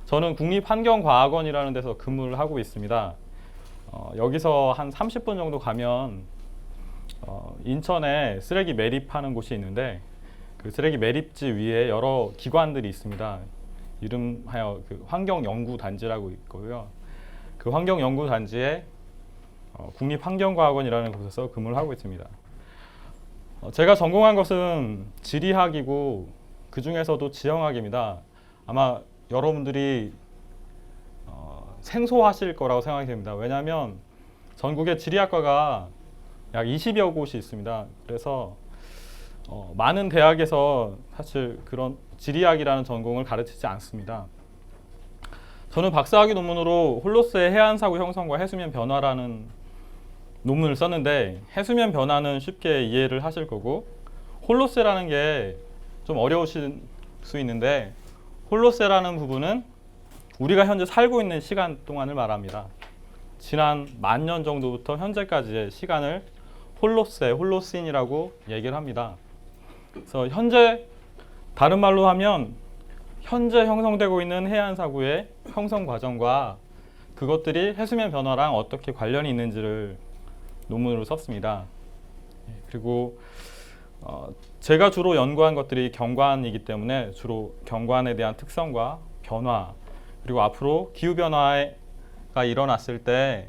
저는 국립환경과학원이라는 데서 근무를 하고 있습니다. 여기서 한 30분 정도 가면 인천에 쓰레기 매립하는 곳이 있는데 그 쓰레기 매립지 위에 여러 기관들이 있습니다. 이름하여 그 환경연구단지라고 있고요. 그 환경연구단지에 국립환경과학원이라는 곳에서 근무를 하고 있습니다. 제가 전공한 것은 지리학이고 그 중에서도 지형학입니다. 아마 여러분들이 생소하실 거라고 생각이 됩니다. 왜냐하면 전국에 지리학과가 약 20여 곳이 있습니다. 그래서 많은 대학에서 사실 그런 지리학이라는 전공을 가르치지 않습니다. 저는 박사학위 논문으로 홀로스의 해안사고 형성과 해수면 변화라는 논문을 썼는데, 해수면 변화는 쉽게 이해를 하실 거고 홀로스라는 게 좀 어려우실 수 있는데, 홀로스라는 부분은 우리가 현재 살고 있는 시간 동안을 말합니다. 지난 10,000년 정도부터 현재까지의 시간을 홀로세, 홀로신이라고 얘기를 합니다. 그래서 현재, 다른 말로 하면 현재 형성되고 있는 해안사고의 형성 과정과 그것들이 해수면 변화랑 어떻게 관련이 있는지를 논문으로 썼습니다. 그리고 제가 주로 연구한 것들이 경관이기 때문에 주로 경관에 대한 특성과 변화, 그리고 앞으로 기후변화가 일어났을 때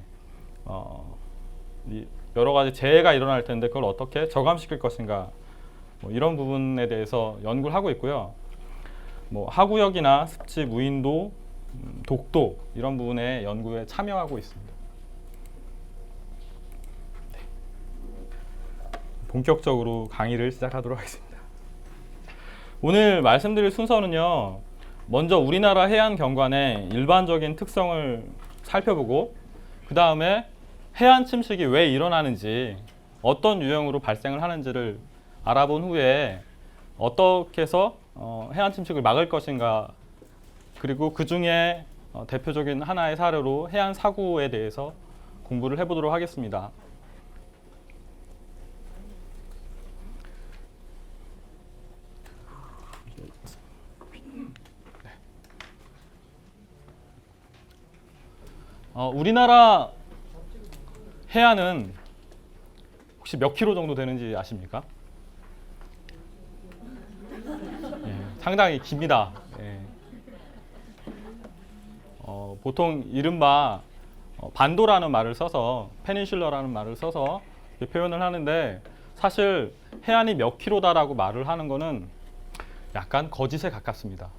여러 가지 재해가 일어날 텐데 그걸 어떻게 저감시킬 것인가, 이런 부분에 대해서 연구를 하고 있고요. 하구역이나 습지, 무인도, 독도 이런 부분의 연구에 참여하고 있습니다. 네. 본격적으로 강의를 시작하도록 하겠습니다. 오늘 말씀드릴 순서는요, 먼저 우리나라 해안 경관의 일반적인 특성을 살펴보고, 그 다음에 해안 침식이 왜 일어나는지, 어떤 유형으로 발생을 하는지를 알아본 후에 어떻게 해서 해안 침식을 막을 것인가, 그리고 그 중에 대표적인 하나의 사례로 해안 사고에 대해서 공부를 해보도록 하겠습니다. 우리나라 해안은 혹시 몇 킬로 정도 되는지 아십니까? 상당히 깁니다. 보통 이른바 반도라는 말을 써서, 페닌슐러라는 말을 써서 표현을 하는데, 사실 해안이 몇 킬로다라고 말을 하는 거는 약간 거짓에 가깝습니다.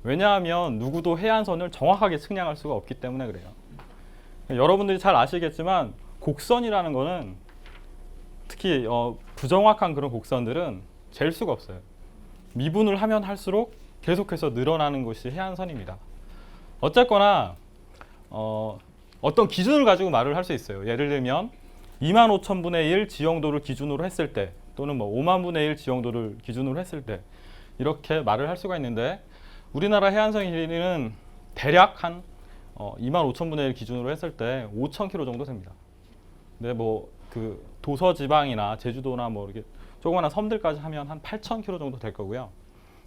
왜냐하면 누구도 해안선을 정확하게 측량할 수가 없기 때문에 그래요. 여러분들이 잘 아시겠지만 곡선이라는 거는, 특히 부정확한 그런 곡선들은 잴 수가 없어요. 미분을 하면 할수록 계속해서 늘어나는 것이 해안선입니다. 어쨌거나 어떤 기준을 가지고 말을 할 수 있어요. 예를 들면 25,000분의 1 지형도를 기준으로 했을 때, 또는 50,000분의 1 지형도를 기준으로 했을 때, 이렇게 말을 할 수가 있는데, 우리나라 해안선의 길이는 대략 한 25,000분의 1 기준으로 했을 때 5,000km 정도 됩니다. 근데 그 도서지방이나 제주도나 이렇게 조그마한 섬들까지 하면 한 8,000km 정도 될 거고요.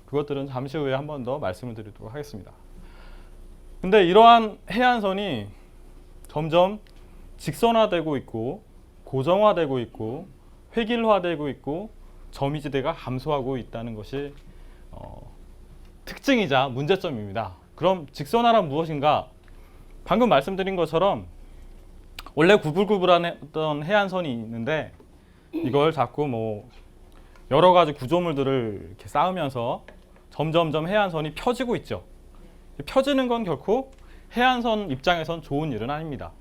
그것들은 잠시 후에 한 번 더 말씀을 드리도록 하겠습니다. 근데 이러한 해안선이 점점 직선화되고 있고, 고정화되고 있고, 획일화되고 있고, 점이지대가 감소하고 있다는 것이 특징이자 문제점입니다. 그럼 직선화란 무엇인가? 방금 말씀드린 것처럼 원래 구불구불한 해안선이 있는데, 이걸 자꾸 여러 가지 구조물들을 이렇게 쌓으면서 점점점 해안선이 펴지고 있죠. 펴지는 건 결코 해안선 입장에선 좋은 일은 아닙니다.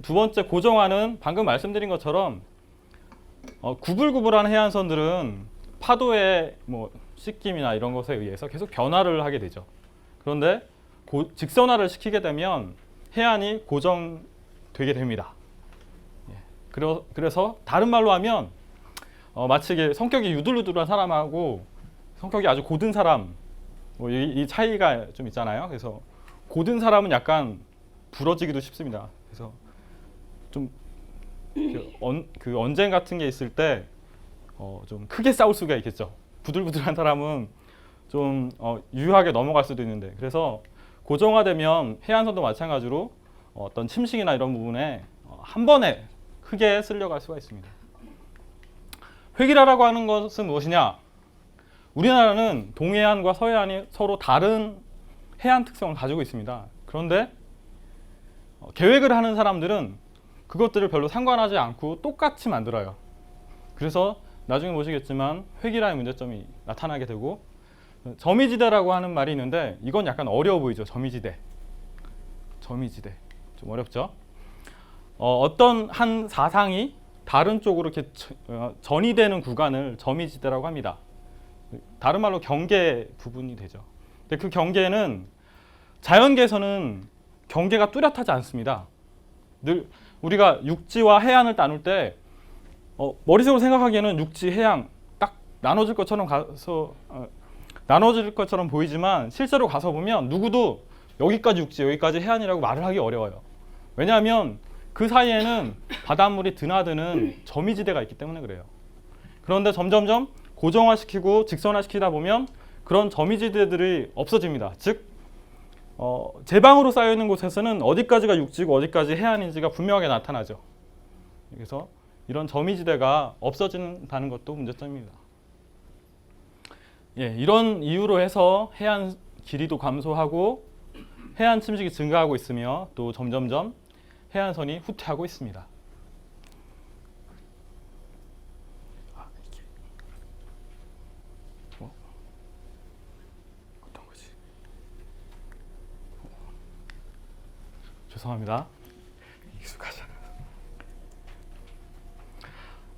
두 번째, 고정화는 방금 말씀드린 것처럼 구불구불한 해안선들은 파도의 씻김이나 이런 것에 의해서 계속 변화를 하게 되죠. 그런데 직선화를 시키게 되면 해안이 고정되게 됩니다. 그래서 다른 말로 하면 마치 성격이 유들유들한 사람하고 성격이 아주 고든 사람, 이 차이가 좀 있잖아요. 그래서 고든 사람은 약간 부러지기도 쉽습니다. 그래서 좀 그 언쟁 같은 게 있을 때 좀 크게 싸울 수가 있겠죠. 부들부들한 사람은 좀 유효하게 넘어갈 수도 있는데, 그래서 고정화되면 해안선도 마찬가지로 어떤 침식이나 이런 부분에 한 번에 크게 쓸려갈 수가 있습니다. 획일화라고 하는 것은 무엇이냐? 우리나라는 동해안과 서해안이 서로 다른 해안 특성을 가지고 있습니다. 그런데 계획을 하는 사람들은 그것들을 별로 상관하지 않고 똑같이 만들어요. 그래서 나중에 보시겠지만 획일화의 문제점이 나타나게 되고, 점이지대라고 하는 말이 있는데 이건 약간 어려워 보이죠. 점이지대 좀 어렵죠. 어떤 한 사상이 다른 쪽으로 이렇게 전이되는 구간을 점이지대라고 합니다. 다른 말로 경계 부분이 되죠. 근데 그 경계는 자연계에서는 경계가 뚜렷하지 않습니다. 늘 우리가 육지와 해안을 나눌 때 머릿속으로 생각하기에는 육지, 해양 딱 나눠질 것처럼 나눠질 것처럼 보이지만 실제로 가서 보면 누구도 여기까지 육지, 여기까지 해안이라고 말을 하기 어려워요. 왜냐하면 그 사이에는 바닷물이 드나드는 점이지대가 있기 때문에 그래요. 그런데 점점점 고정화시키고 직선화시키다 보면 그런 점이지대들이 없어집니다. 즉 제방으로 쌓여있는 곳에서는 어디까지가 육지고 어디까지 해안인지가 분명하게 나타나죠. 그래서 이런 점이지대가 없어진다는 것도 문제점입니다. 예, 이런 이유로 해서 해안 길이도 감소하고 해안 침식이 증가하고 있으며 또 점점점 해안선이 후퇴하고 있습니다. 어떤 거지? 죄송합니다. 익숙하지 않아서.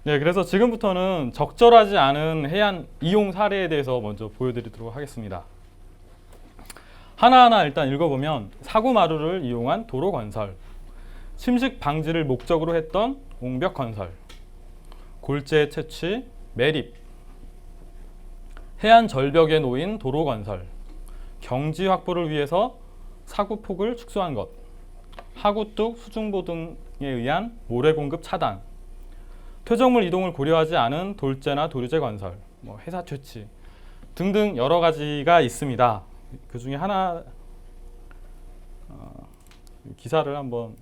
네, 그래서 지금부터는 적절하지 않은 해안 이용 사례에 대해서 먼저 보여드리도록 하겠습니다. 하나하나 일단 읽어보면 사구마루를 이용한 도로 건설, 침식 방지를 목적으로 했던 옹벽 건설, 골재 채취, 매립, 해안 절벽에 놓인 도로 건설, 경지 확보를 위해서 사구폭을 축소한 것, 하구뚝, 수중보 등에 의한 모래 공급 차단, 퇴적물 이동을 고려하지 않은 돌재나 도류재 건설, 회사 채취 등등 여러 가지가 있습니다. 그 중에 하나 기사를 한번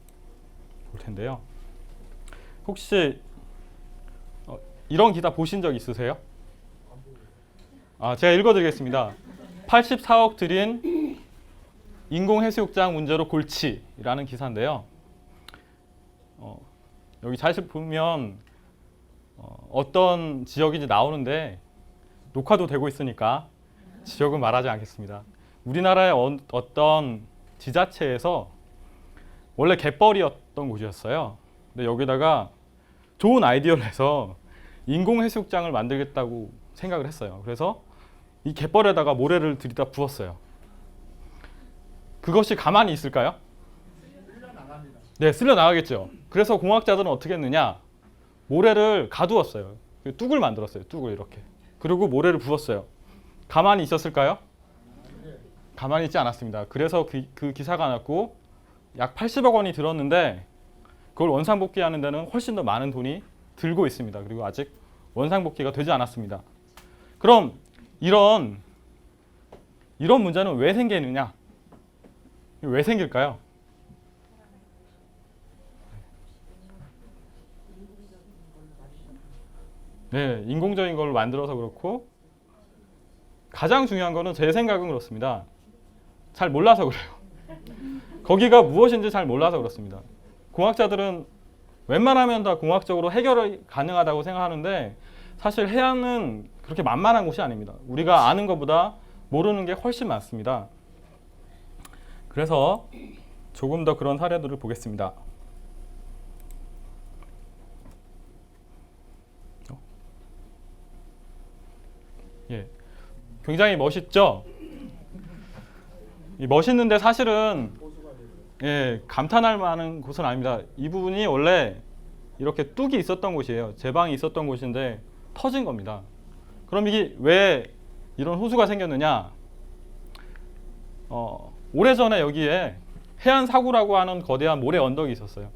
볼 텐데요. 혹시 이런 기사 보신 적 있으세요? 제가 읽어드리겠습니다. 84억 들인 인공해수욕장 문제로 골치라는 기사인데요. 여기 잘 보면 어떤 지역인지 나오는데 녹화도 되고 있으니까 지역은 말하지 않겠습니다. 우리나라의 어떤 지자체에서 원래 갯벌이었던 곳이었어요. 근데 여기다가 좋은 아이디어를 해서 인공해수욕장을 만들겠다고 생각을 했어요. 그래서 이 갯벌에다가 모래를 들이다 부었어요. 그것이 가만히 있을까요? 네, 쓸려 나가겠죠. 그래서 공학자들은 어떻게 했느냐? 모래를 가두었어요. 뚝을 만들었어요. 뚝을 이렇게. 그리고 모래를 부었어요. 가만히 있었을까요? 가만히 있지 않았습니다. 그래서 그 기사가 났고 약 80억 원이 들었는데 그걸 원상복귀하는 데는 훨씬 더 많은 돈이 들고 있습니다. 그리고 아직 원상복귀가 되지 않았습니다. 그럼 이런 문제는 왜 생기느냐? 왜 생길까요? 네, 인공적인 걸 만들어서 그렇고, 가장 중요한 거는 제 생각은 그렇습니다. 잘 몰라서 그래요. 거기가 무엇인지 잘 몰라서 그렇습니다. 공학자들은 웬만하면 다 공학적으로 해결이 가능하다고 생각하는데 사실 해안은 그렇게 만만한 곳이 아닙니다. 우리가 아는 것보다 모르는 게 훨씬 많습니다. 그래서 조금 더 그런 사례들을 보겠습니다. 예, 굉장히 멋있죠? 멋있는데 사실은 감탄할 만한 곳은 아닙니다. 이 부분이 원래 이렇게 뚝이 있었던 곳이에요. 제방이 있었던 곳인데 터진 겁니다. 그럼 이게 왜 이런 호수가 생겼느냐? 오래전에 여기에 해안사구라고 하는 거대한 모래 언덕이 있었어요.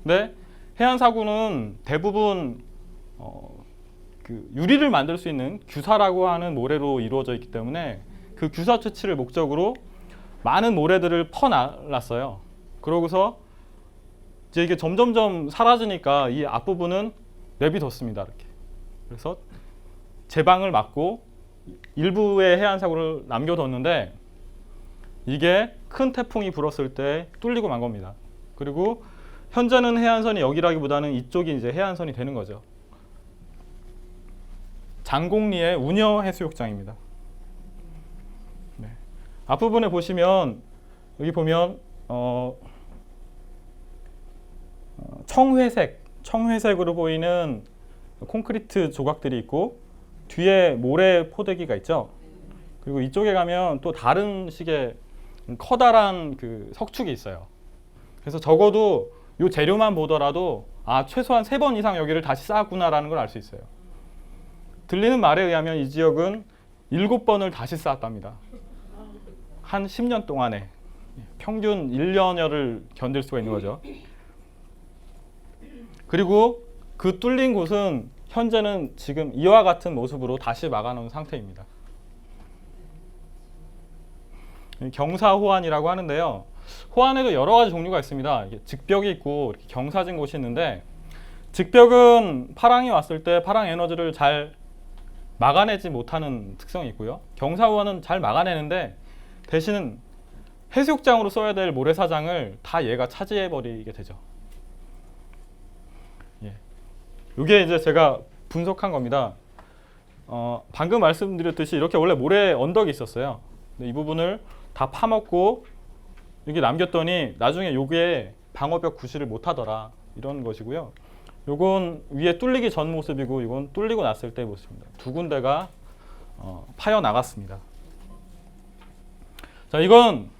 근데 해안사구는 대부분 그 유리를 만들 수 있는 규사라고 하는 모래로 이루어져 있기 때문에 그 규사 채취를 목적으로 많은 모래들을 퍼놨어요. 그러고서 이제 이게 점점점 사라지니까 이 앞부분은 내비뒀습니다. 이렇게. 그래서 제방을 막고 일부의 해안 사고를 남겨뒀는데 이게 큰 태풍이 불었을 때 뚫리고 만 겁니다. 그리고 현재는 해안선이 여기라기보다는 이쪽이 이제 해안선이 되는 거죠. 장곡리의 운여 해수욕장입니다. 네. 앞부분에 보시면 여기 보면 청회색으로 보이는 콘크리트 조각들이 있고 뒤에 모래 포대기가 있죠. 그리고 이쪽에 가면 또 다른 식의 커다란 그 석축이 있어요. 그래서 적어도 이 재료만 보더라도 최소한 3번 이상 여기를 다시 쌓았구나라는 걸 알 수 있어요. 들리는 말에 의하면 이 지역은 7번을 다시 쌓았답니다. 한 10년 동안에 평균 1년여를 견딜 수가 있는 거죠. 그리고 그 뚫린 곳은 현재는 지금 이와 같은 모습으로 다시 막아놓은 상태입니다. 경사호안이라고 하는데요. 호안에도 여러 가지 종류가 있습니다. 이게 직벽이 있고 이렇게 경사진 곳이 있는데, 직벽은 파랑이 왔을 때 파랑 에너지를 잘 막아내지 못하는 특성이 있고요. 경사호안은 잘 막아내는데 대신 해수욕장으로 써야 될 모래사장을 다 얘가 차지해버리게 되죠. 이게 이제 제가 분석한 겁니다. 방금 말씀드렸듯이 이렇게 원래 모래 언덕이 있었어요. 근데 이 부분을 다 파먹고 여기 남겼더니 나중에 요게 방어벽 구실을 못하더라, 이런 것이고요. 요건 위에 뚫리기 전 모습이고 이건 뚫리고 났을 때 모습입니다. 두 군데가 파여 나갔습니다. 자, 이건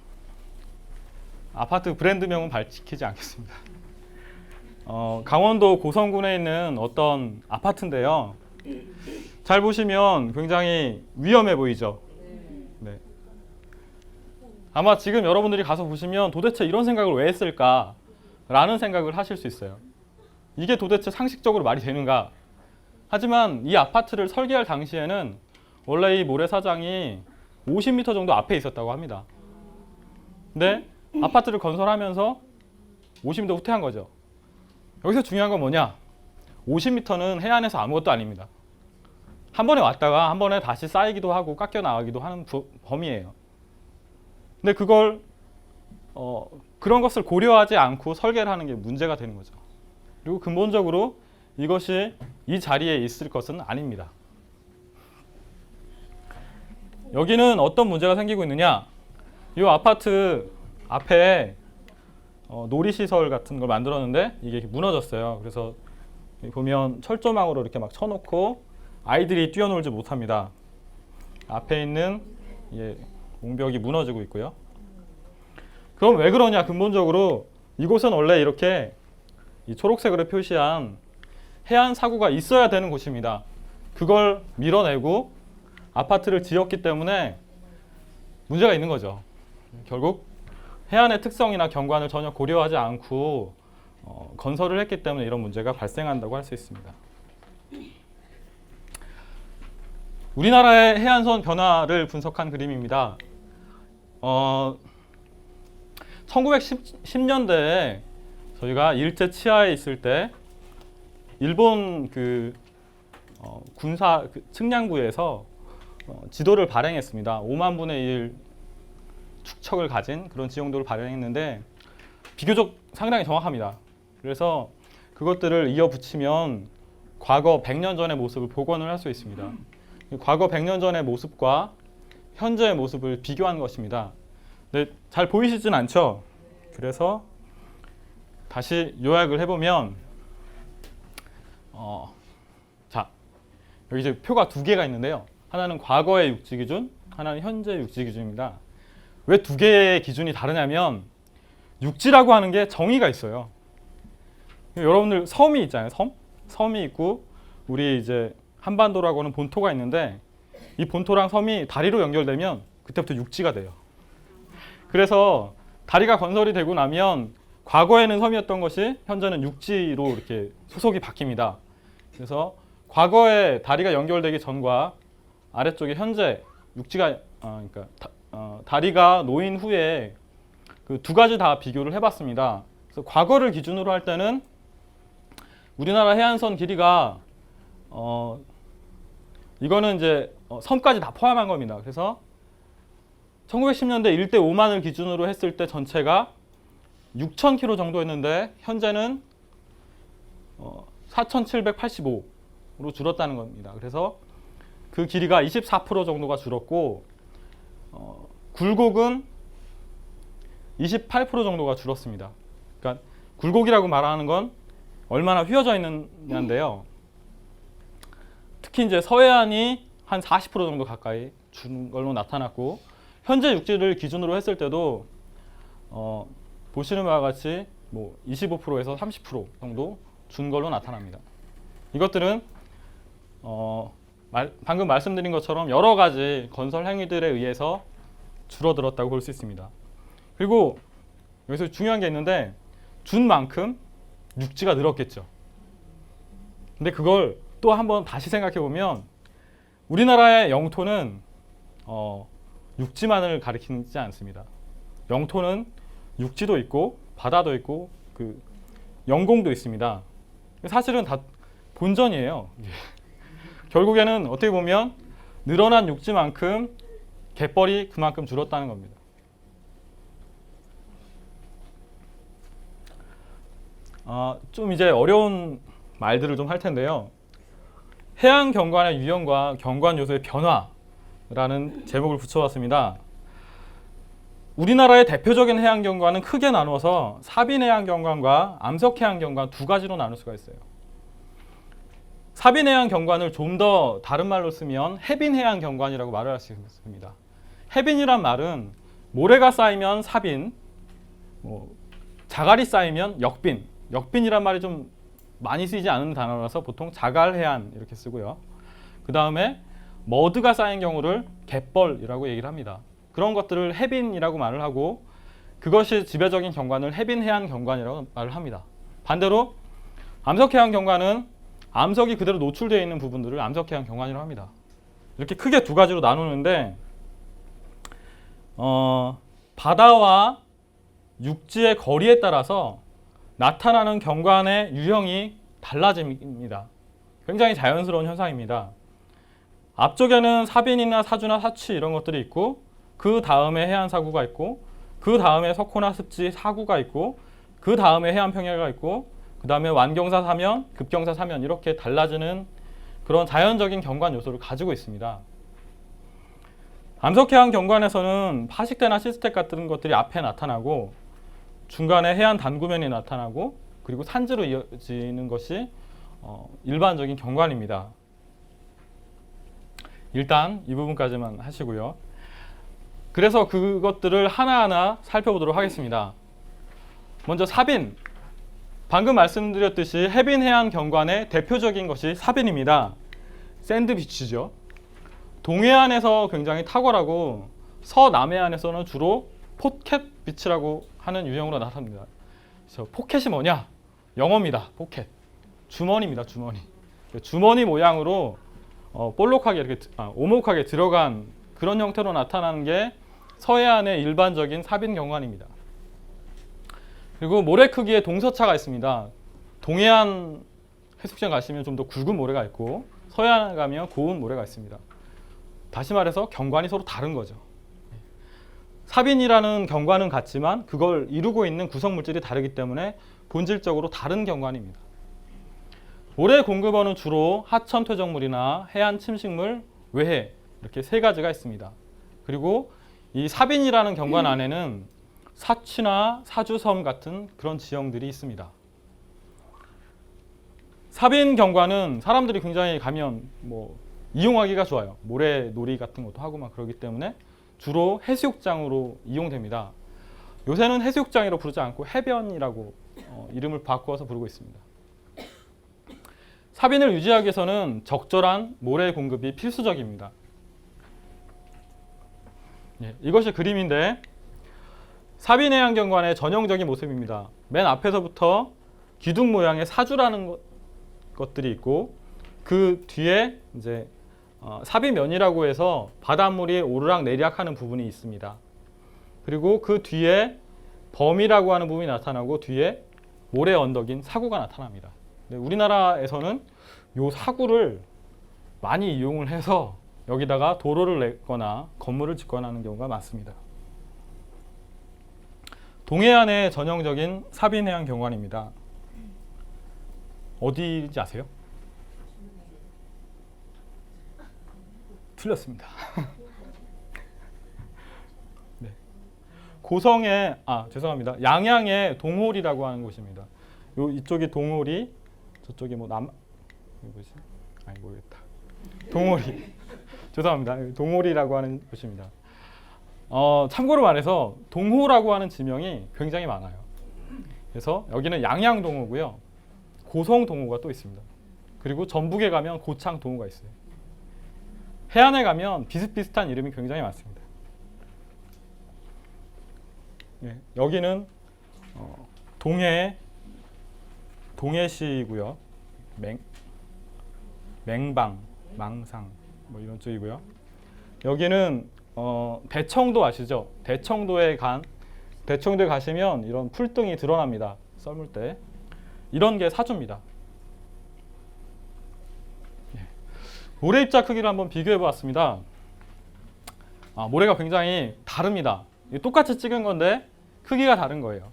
아파트 브랜드명은 밝히지 않겠습니다. 강원도 고성군에 있는 어떤 아파트인데요. 잘 보시면 굉장히 위험해 보이죠. 네. 아마 지금 여러분들이 가서 보시면 도대체 이런 생각을 왜 했을까 라는 생각을 하실 수 있어요. 이게 도대체 상식적으로 말이 되는가. 하지만 이 아파트를 설계할 당시에는 원래 이 모래사장이 50m 정도 앞에 있었다고 합니다. 근데 아파트를 건설하면서 50m 후퇴한 거죠. 여기서 중요한 건 뭐냐? 50m는 해안에서 아무것도 아닙니다. 한 번에 왔다가 한 번에 다시 쌓이기도 하고 깎여 나가기도 하는 범위예요. 근데 그걸 그런 것을 고려하지 않고 설계를 하는 게 문제가 되는 거죠. 그리고 근본적으로 이것이 이 자리에 있을 것은 아닙니다. 여기는 어떤 문제가 생기고 있느냐? 이 아파트 앞에 놀이시설 같은 걸 만들었는데 이게 무너졌어요. 그래서 보면 철조망으로 이렇게 막 쳐놓고 아이들이 뛰어놀지 못합니다. 앞에 있는 옹벽이 무너지고 있고요. 그럼 왜 그러냐? 근본적으로 이곳은 원래 이렇게 이 초록색으로 표시한 해안 사구가 있어야 되는 곳입니다. 그걸 밀어내고 아파트를 지었기 때문에 문제가 있는 거죠. 결국 해안의 특성이나 경관을 전혀 고려하지 않고 건설을 했기 때문에 이런 문제가 발생한다고 할 수 있습니다. 우리나라의 해안선 변화를 분석한 그림입니다. 1910년대에 저희가 일제 치하에 있을 때 일본 군사 측량부에서 지도를 발행했습니다. 5만 분의 1 축척을 가진 그런 지형도를 발행했는데 비교적 상당히 정확합니다. 그래서 그것들을 이어붙이면 과거 100년 전의 모습을 복원을 할 수 있습니다. 과거 100년 전의 모습과 현재의 모습을 비교한 것입니다. 근데 잘 보이시진 않죠? 그래서 다시 요약을 해보면 자, 여기 이제 표가 2개가 있는데요. 하나는 과거의 육지 기준, 하나는 현재 육지 기준입니다. 왜 2개의 기준이 다르냐면 육지라고 하는 게 정의가 있어요. 여러분들 섬이 있잖아요. 섬이 있고 우리 이제 한반도라고 하는 본토가 있는데 이 본토랑 섬이 다리로 연결되면 그때부터 육지가 돼요. 그래서 다리가 건설이 되고 나면 과거에는 섬이었던 것이 현재는 육지로 이렇게 소속이 바뀝니다. 그래서 과거에 다리가 연결되기 전과 아래쪽에 현재 육지가 그러니까 다리가 놓인 후에 그 두 가지 다 비교를 해봤습니다. 그래서 과거를 기준으로 할 때는 우리나라 해안선 길이가 이거는 이제 섬까지 다 포함한 겁니다. 그래서 1910년대 1대 5만을 기준으로 했을 때 전체가 6,000km 정도였는데 현재는 4,785로 줄었다는 겁니다. 그래서 그 길이가 24% 정도가 줄었고 굴곡은 28% 정도가 줄었습니다. 그러니까 굴곡이라고 말하는 건 얼마나 휘어져 있느냐인데요. 특히 이제 서해안이 한 40% 정도 가까이 준 걸로 나타났고 현재 육지를 기준으로 했을 때도 보시는 바와 같이 뭐 25%에서 30% 정도 준 걸로 나타납니다. 이것들은 방금 말씀드린 것처럼 여러 가지 건설 행위들에 의해서 줄어들었다고 볼 수 있습니다. 그리고 여기서 중요한 게 있는데 준 만큼 육지가 늘었겠죠. 근데 그걸 또 한번 다시 생각해 보면 우리나라의 영토는 육지만을 가리키지 않습니다. 영토는 육지도 있고 바다도 있고 그 영공도 있습니다. 사실은 다 본전이에요. 결국에는 어떻게 보면 늘어난 육지만큼 갯벌이 그만큼 줄었다는 겁니다. 좀 이제 어려운 말들을 좀 할 텐데요. 해양 경관의 유형과 경관 요소의 변화라는 제목을 붙여봤습니다. 우리나라의 대표적인 해양 경관은 크게 나누어서 사빈 해양 경관과 암석 해양 경관 두 가지로 나눌 수가 있어요. 사빈 해양 경관을 좀 더 다른 말로 쓰면 해빈 해양 경관이라고 말을 할 수 있습니다. 해빈이란 말은 모래가 쌓이면 사빈, 자갈이 쌓이면 역빈. 역빈이란 말이 좀 많이 쓰이지 않은 단어라서 보통 자갈해안 이렇게 쓰고요. 그 다음에 머드가 쌓인 경우를 갯벌이라고 얘기를 합니다. 그런 것들을 해빈이라고 말을 하고 그것이 지배적인 경관을 해빈해안 경관이라고 말을 합니다. 반대로 암석해안 경관은 암석이 그대로 노출되어 있는 부분들을 암석해안 경관이라고 합니다. 이렇게 크게 두 가지로 나누는데 바다와 육지의 거리에 따라서 나타나는 경관의 유형이 달라집니다. 굉장히 자연스러운 현상입니다. 앞쪽에는 사빈이나 사주나 사취 이런 것들이 있고 그 다음에 해안사구가 있고 그 다음에 석호나 습지 사구가 있고 그 다음에 해안평야가 있고 그 다음에 완경사 사면, 급경사 사면 이렇게 달라지는 그런 자연적인 경관 요소를 가지고 있습니다. 암석해안 경관에서는 파식대나 시스텍 같은 것들이 앞에 나타나고 중간에 해안 단구면이 나타나고 그리고 산지로 이어지는 것이 일반적인 경관입니다. 일단 이 부분까지만 하시고요. 그래서 그것들을 하나하나 살펴보도록 하겠습니다. 먼저 사빈. 방금 말씀드렸듯이 해빈 해안 경관의 대표적인 것이 사빈입니다. 샌드비치죠. 동해안에서 굉장히 탁월하고 서남해안에서는 주로 포켓 비치라고 하는 유형으로 나타납니다. 그래서 포켓이 뭐냐? 영어입니다. 포켓. 주머니입니다. 주머니. 주머니 모양으로 볼록하게 이렇게 오목하게 들어간 그런 형태로 나타나는 게 서해안의 일반적인 사빈 경관입니다. 그리고 모래 크기의 동서차가 있습니다. 동해안 해수욕장 가시면 좀 더 굵은 모래가 있고 서해안 가면 고운 모래가 있습니다. 다시 말해서 경관이 서로 다른 거죠. 사빈이라는 경관은 같지만 그걸 이루고 있는 구성물질이 다르기 때문에 본질적으로 다른 경관입니다. 모래 공급원은 주로 하천 퇴적물이나 해안 침식물, 외해 이렇게 세 가지가 있습니다. 그리고 이 사빈이라는 경관 안에는 사취나 사주섬 같은 그런 지형들이 있습니다. 사빈 경관은 사람들이 굉장히 가면 이용하기가 좋아요. 모래놀이 같은 것도 하고 막 그러기 때문에 주로 해수욕장으로 이용됩니다. 요새는 해수욕장이라고 부르지 않고 해변이라고 이름을 바꾸어서 부르고 있습니다. 사빈을 유지하기 위해서는 적절한 모래 공급이 필수적입니다. 이것이 그림인데 사빈 해안 경관의 전형적인 모습입니다. 맨 앞에서부터 기둥 모양의 사주라는 것들이 있고 그 뒤에 이제 삽입면이라고 해서 바닷물이 오르락내리락하는 부분이 있습니다. 그리고 그 뒤에 범이라고 하는 부분이 나타나고 뒤에 모래 언덕인 사구가 나타납니다. 우리나라에서는 이 사구를 많이 이용을 해서 여기다가 도로를 냈거나 건물을 짓거나 하는 경우가 많습니다. 동해안의 전형적인 삽입해안 경관입니다. 어디인지 아세요? 틀렸습니다. 네. 고성의 죄송합니다. 양양의 동홀이라고 하는 곳입니다. 이쪽이 동홀이, 저쪽이 뭐 뭐지? 모르겠다. 동홀이. 죄송합니다. 동홀이라고 하는 곳입니다. 참고로 말해서 동호라고 하는 지명이 굉장히 많아요. 그래서 여기는 양양동호고요. 고성동호가 또 있습니다. 그리고 전북에 가면 고창동호가 있어요. 해안에 가면 비슷비슷한 이름이 굉장히 많습니다. 여기는 동해시고요. 맹방, 망상 뭐 이런 쪽이고요. 여기는 대청도 아시죠? 대청도에 가시면 이런 풀등이 드러납니다. 썰물 때. 이런 게 사주입니다. 모래 입자 크기를 한번 비교해 보았습니다. 모래가 굉장히 다릅니다. 똑같이 찍은 건데 크기가 다른 거예요.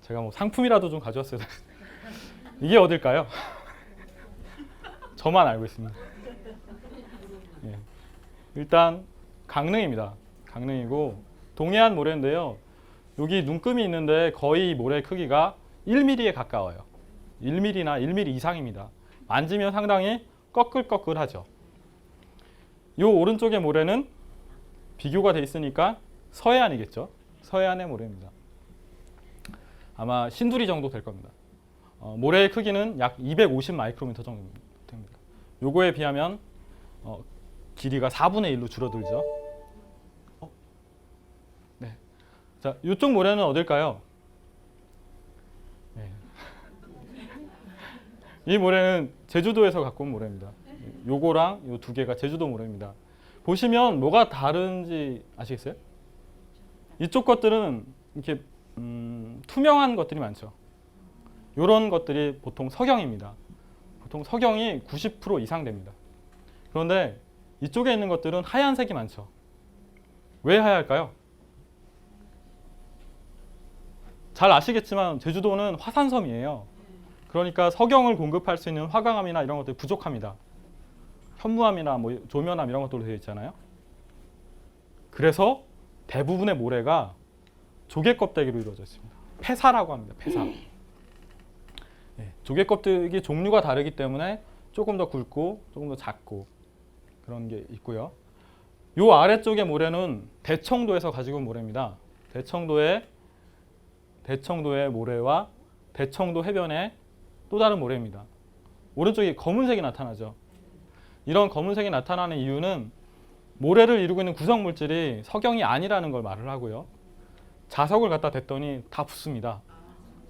제가 뭐 상품이라도 좀 가져왔어요. 이게 어딜까요? 저만 알고 있습니다. 일단 강릉입니다. 강릉이고 동해안 모래인데요. 여기 눈금이 있는데 거의 모래 크기가 1mm에 가까워요. 1mm나 1mm 이상입니다. 만지면 상당히 꺼끌꺼끌하죠. 이 오른쪽의 모래는 비교가 돼 있으니까 서해안이겠죠. 서해안의 모래입니다. 아마 신두리 정도 될 겁니다. 모래의 크기는 약 250 마이크로미터 정도 됩니다. 요거에 비하면 길이가 4분의 1로 줄어들죠. 네. 자, 이쪽 모래는 어딜까요? 네. 이 모래는 제주도에서 갖고 온 모래입니다. 요거랑 요 두 개가 제주도 모래입니다. 보시면 뭐가 다른지 아시겠어요? 이쪽 것들은 이렇게 투명한 것들이 많죠. 이런 것들이 보통 석영입니다. 보통 석영이 90% 이상 됩니다. 그런데 이쪽에 있는 것들은 하얀색이 많죠. 왜 하얄까요? 잘 아시겠지만 제주도는 화산섬이에요. 그러니까 석영을 공급할 수 있는 화강암이나 이런 것들이 부족합니다. 현무암이나 뭐 조면암 이런 것들로 되어 있잖아요. 그래서 대부분의 모래가 조개 껍데기로 이루어져 있습니다. 폐사라고 합니다. 폐사. 조개 껍데기 종류가 다르기 때문에 조금 더 굵고 조금 더 작고 그런 게 있고요. 요 아래쪽의 모래는 대청도에서 가지고 온 모래입니다. 대청도의 모래와 대청도 해변의 또 다른 모래입니다. 오른쪽에 검은색이 나타나죠. 이런 검은색이 나타나는 이유는 모래를 이루고 있는 구성 물질이 석영이 아니라는 걸 말을 하고요. 자석을 갖다 댔더니 다 붙습니다.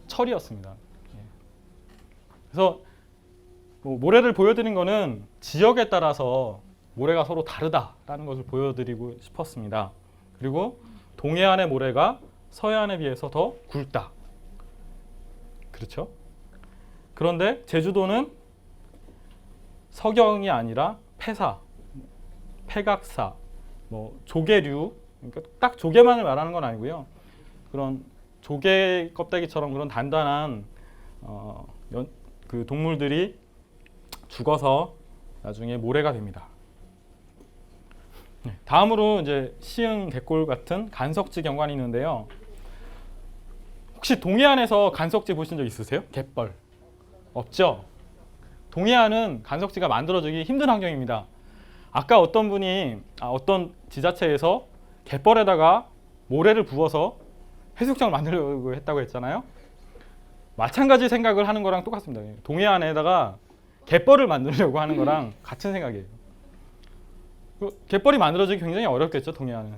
철이었습니다. 그래서 모래를 보여드린 거는 지역에 따라서 모래가 서로 다르다라는 것을 보여드리고 싶었습니다. 그리고 동해안의 모래가 서해안에 비해서 더 굵다. 그렇죠? 그런데 제주도는 석영이 아니라 폐사, 폐각사, 뭐 조개류, 그러니까 딱 조개만을 말하는 건 아니고요. 그런 조개 껍데기처럼 그런 단단한 그 동물들이 죽어서 나중에 모래가 됩니다. 다음으로 이제 시흥 갯골 같은 간석지 경관이 있는데요. 혹시 동해안에서 간석지 보신 적 있으세요? 갯벌 없죠? 동해안은 간석지가 만들어지기 힘든 환경입니다. 아까 어떤 분이 어떤 지자체에서 갯벌에다가 모래를 부어서 해수욕장을 만들려고 했다고 했잖아요. 마찬가지 생각을 하는 거랑 똑같습니다. 동해안에다가 갯벌을 만들려고 하는 거랑 같은 생각이에요. 갯벌이 만들어지기 굉장히 어렵겠죠, 동해안은.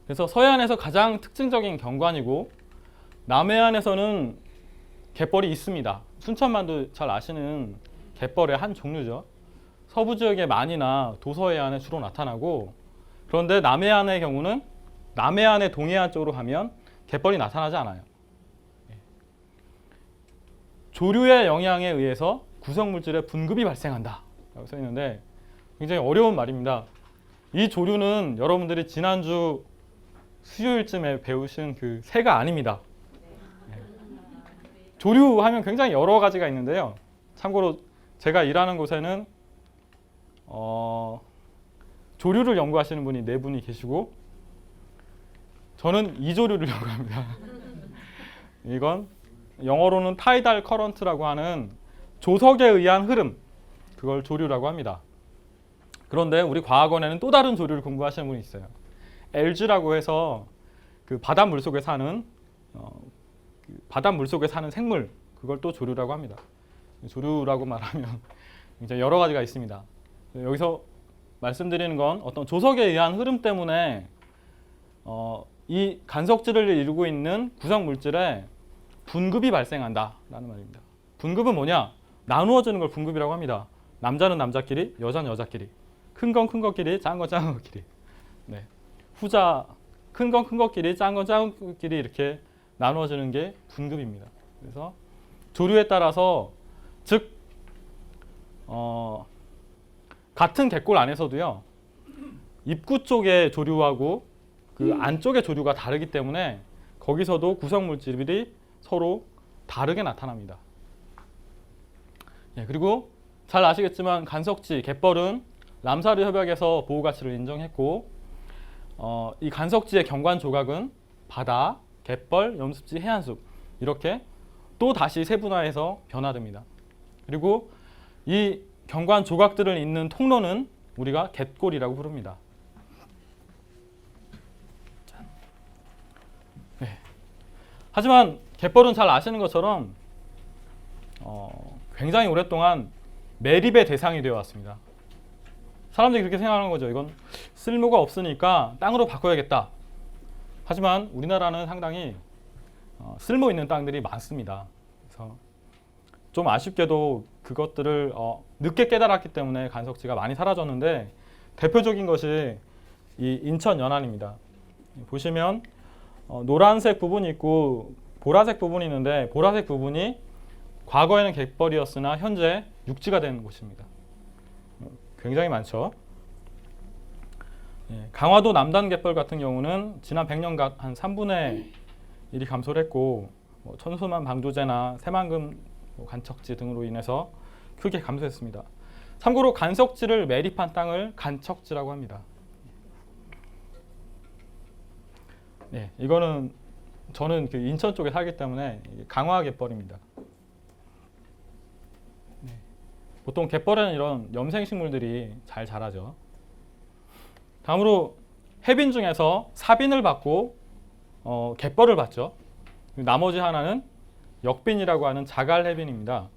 그래서 서해안에서 가장 특징적인 경관이고 남해안에서는 갯벌이 있습니다. 순천만도 잘 아시는 갯벌의 한 종류죠. 서부 지역의 만이나 도서해안에 주로 나타나고, 그런데 남해안의 경우는 남해안의 동해안 쪽으로 가면 갯벌이 나타나지 않아요. 조류의 영향에 의해서 구성물질의 분급이 발생한다 라고 써 있는데 굉장히 어려운 말입니다. 이 조류는 여러분들이 지난주 수요일쯤에 배우신 그 새가 아닙니다. 조류 하면 굉장히 여러 가지가 있는데요. 참고로 제가 일하는 곳에는 조류를 연구하시는 분이 4분이 계시고 저는 이조류를 연구합니다. 이건 영어로는 타이달 커런트라고 하는 조석에 의한 흐름, 그걸 조류라고 합니다. 그런데 우리 과학원에는 또 다른 조류를 공부하시는 분이 있어요. LG라고 해서 그 바닷물 속에 사는 생물, 그걸 또 조류라고 합니다. 조류라고 말하면 이제 여러 가지가 있습니다. 여기서 말씀드리는 건 어떤 조석에 의한 흐름 때문에 이 간석질을 이루고 있는 구성 물질에 분급이 발생한다라는 말입니다. 분급은 뭐냐? 나누어지는 걸 분급이라고 합니다. 남자는 남자끼리, 여자는 여자끼리, 큰 건 큰 것끼리, 작은 건 작은 것끼리. 네. 후자 큰 건 큰 것끼리, 작은 건 작은 것끼리 이렇게 나누어지는 게 분급입니다. 그래서 조류에 따라서 즉 같은 갯골 안에서도요. 입구 쪽의 조류하고 그 안쪽의 조류가 다르기 때문에 거기서도 구성 물질이 서로 다르게 나타납니다. 예, 그리고 잘 아시겠지만 간석지, 갯벌은 람사르 협약에서 보호 가치를 인정했고 이 간석지의 경관 조각은 바다, 갯벌, 염습지, 해안숲 이렇게 또 다시 세분화해서 변화됩니다. 그리고 이 경관 조각들을 잇는 통로는 우리가 갯골이라고 부릅니다. 네. 하지만 갯벌은 잘 아시는 것처럼 굉장히 오랫동안 매립의 대상이 되어 왔습니다. 사람들이 그렇게 생각하는 거죠. 이건 쓸모가 없으니까 땅으로 바꿔야겠다. 하지만 우리나라는 상당히 쓸모 있는 땅들이 많습니다. 그래서 좀 아쉽게도 그것들을 늦게 깨달았기 때문에 간석지가 많이 사라졌는데 대표적인 것이 이 인천 연안입니다. 보시면 노란색 부분이 있고 보라색 부분이 있는데 보라색 부분이 과거에는 갯벌이었으나 현재 육지가 된 곳입니다. 굉장히 많죠. 강화도 남단 갯벌 같은 경우는 지난 100년간 한 3분의 1이 감소를 했고 천수만 방조제나 새만금 간척지 등으로 인해서 크게 감소했습니다. 참고로 간석지를 매립한 땅을 간척지라고 합니다. 네, 이거는 저는 그 인천 쪽에 살기 때문에 강화 갯벌입니다. 네, 보통 갯벌에는 이런 염생식물들이 잘 자라죠. 다음으로 해빈 중에서 사빈을 받고 갯벌을 받죠. 나머지 하나는 역빈이라고 하는 자갈 해빈입니다.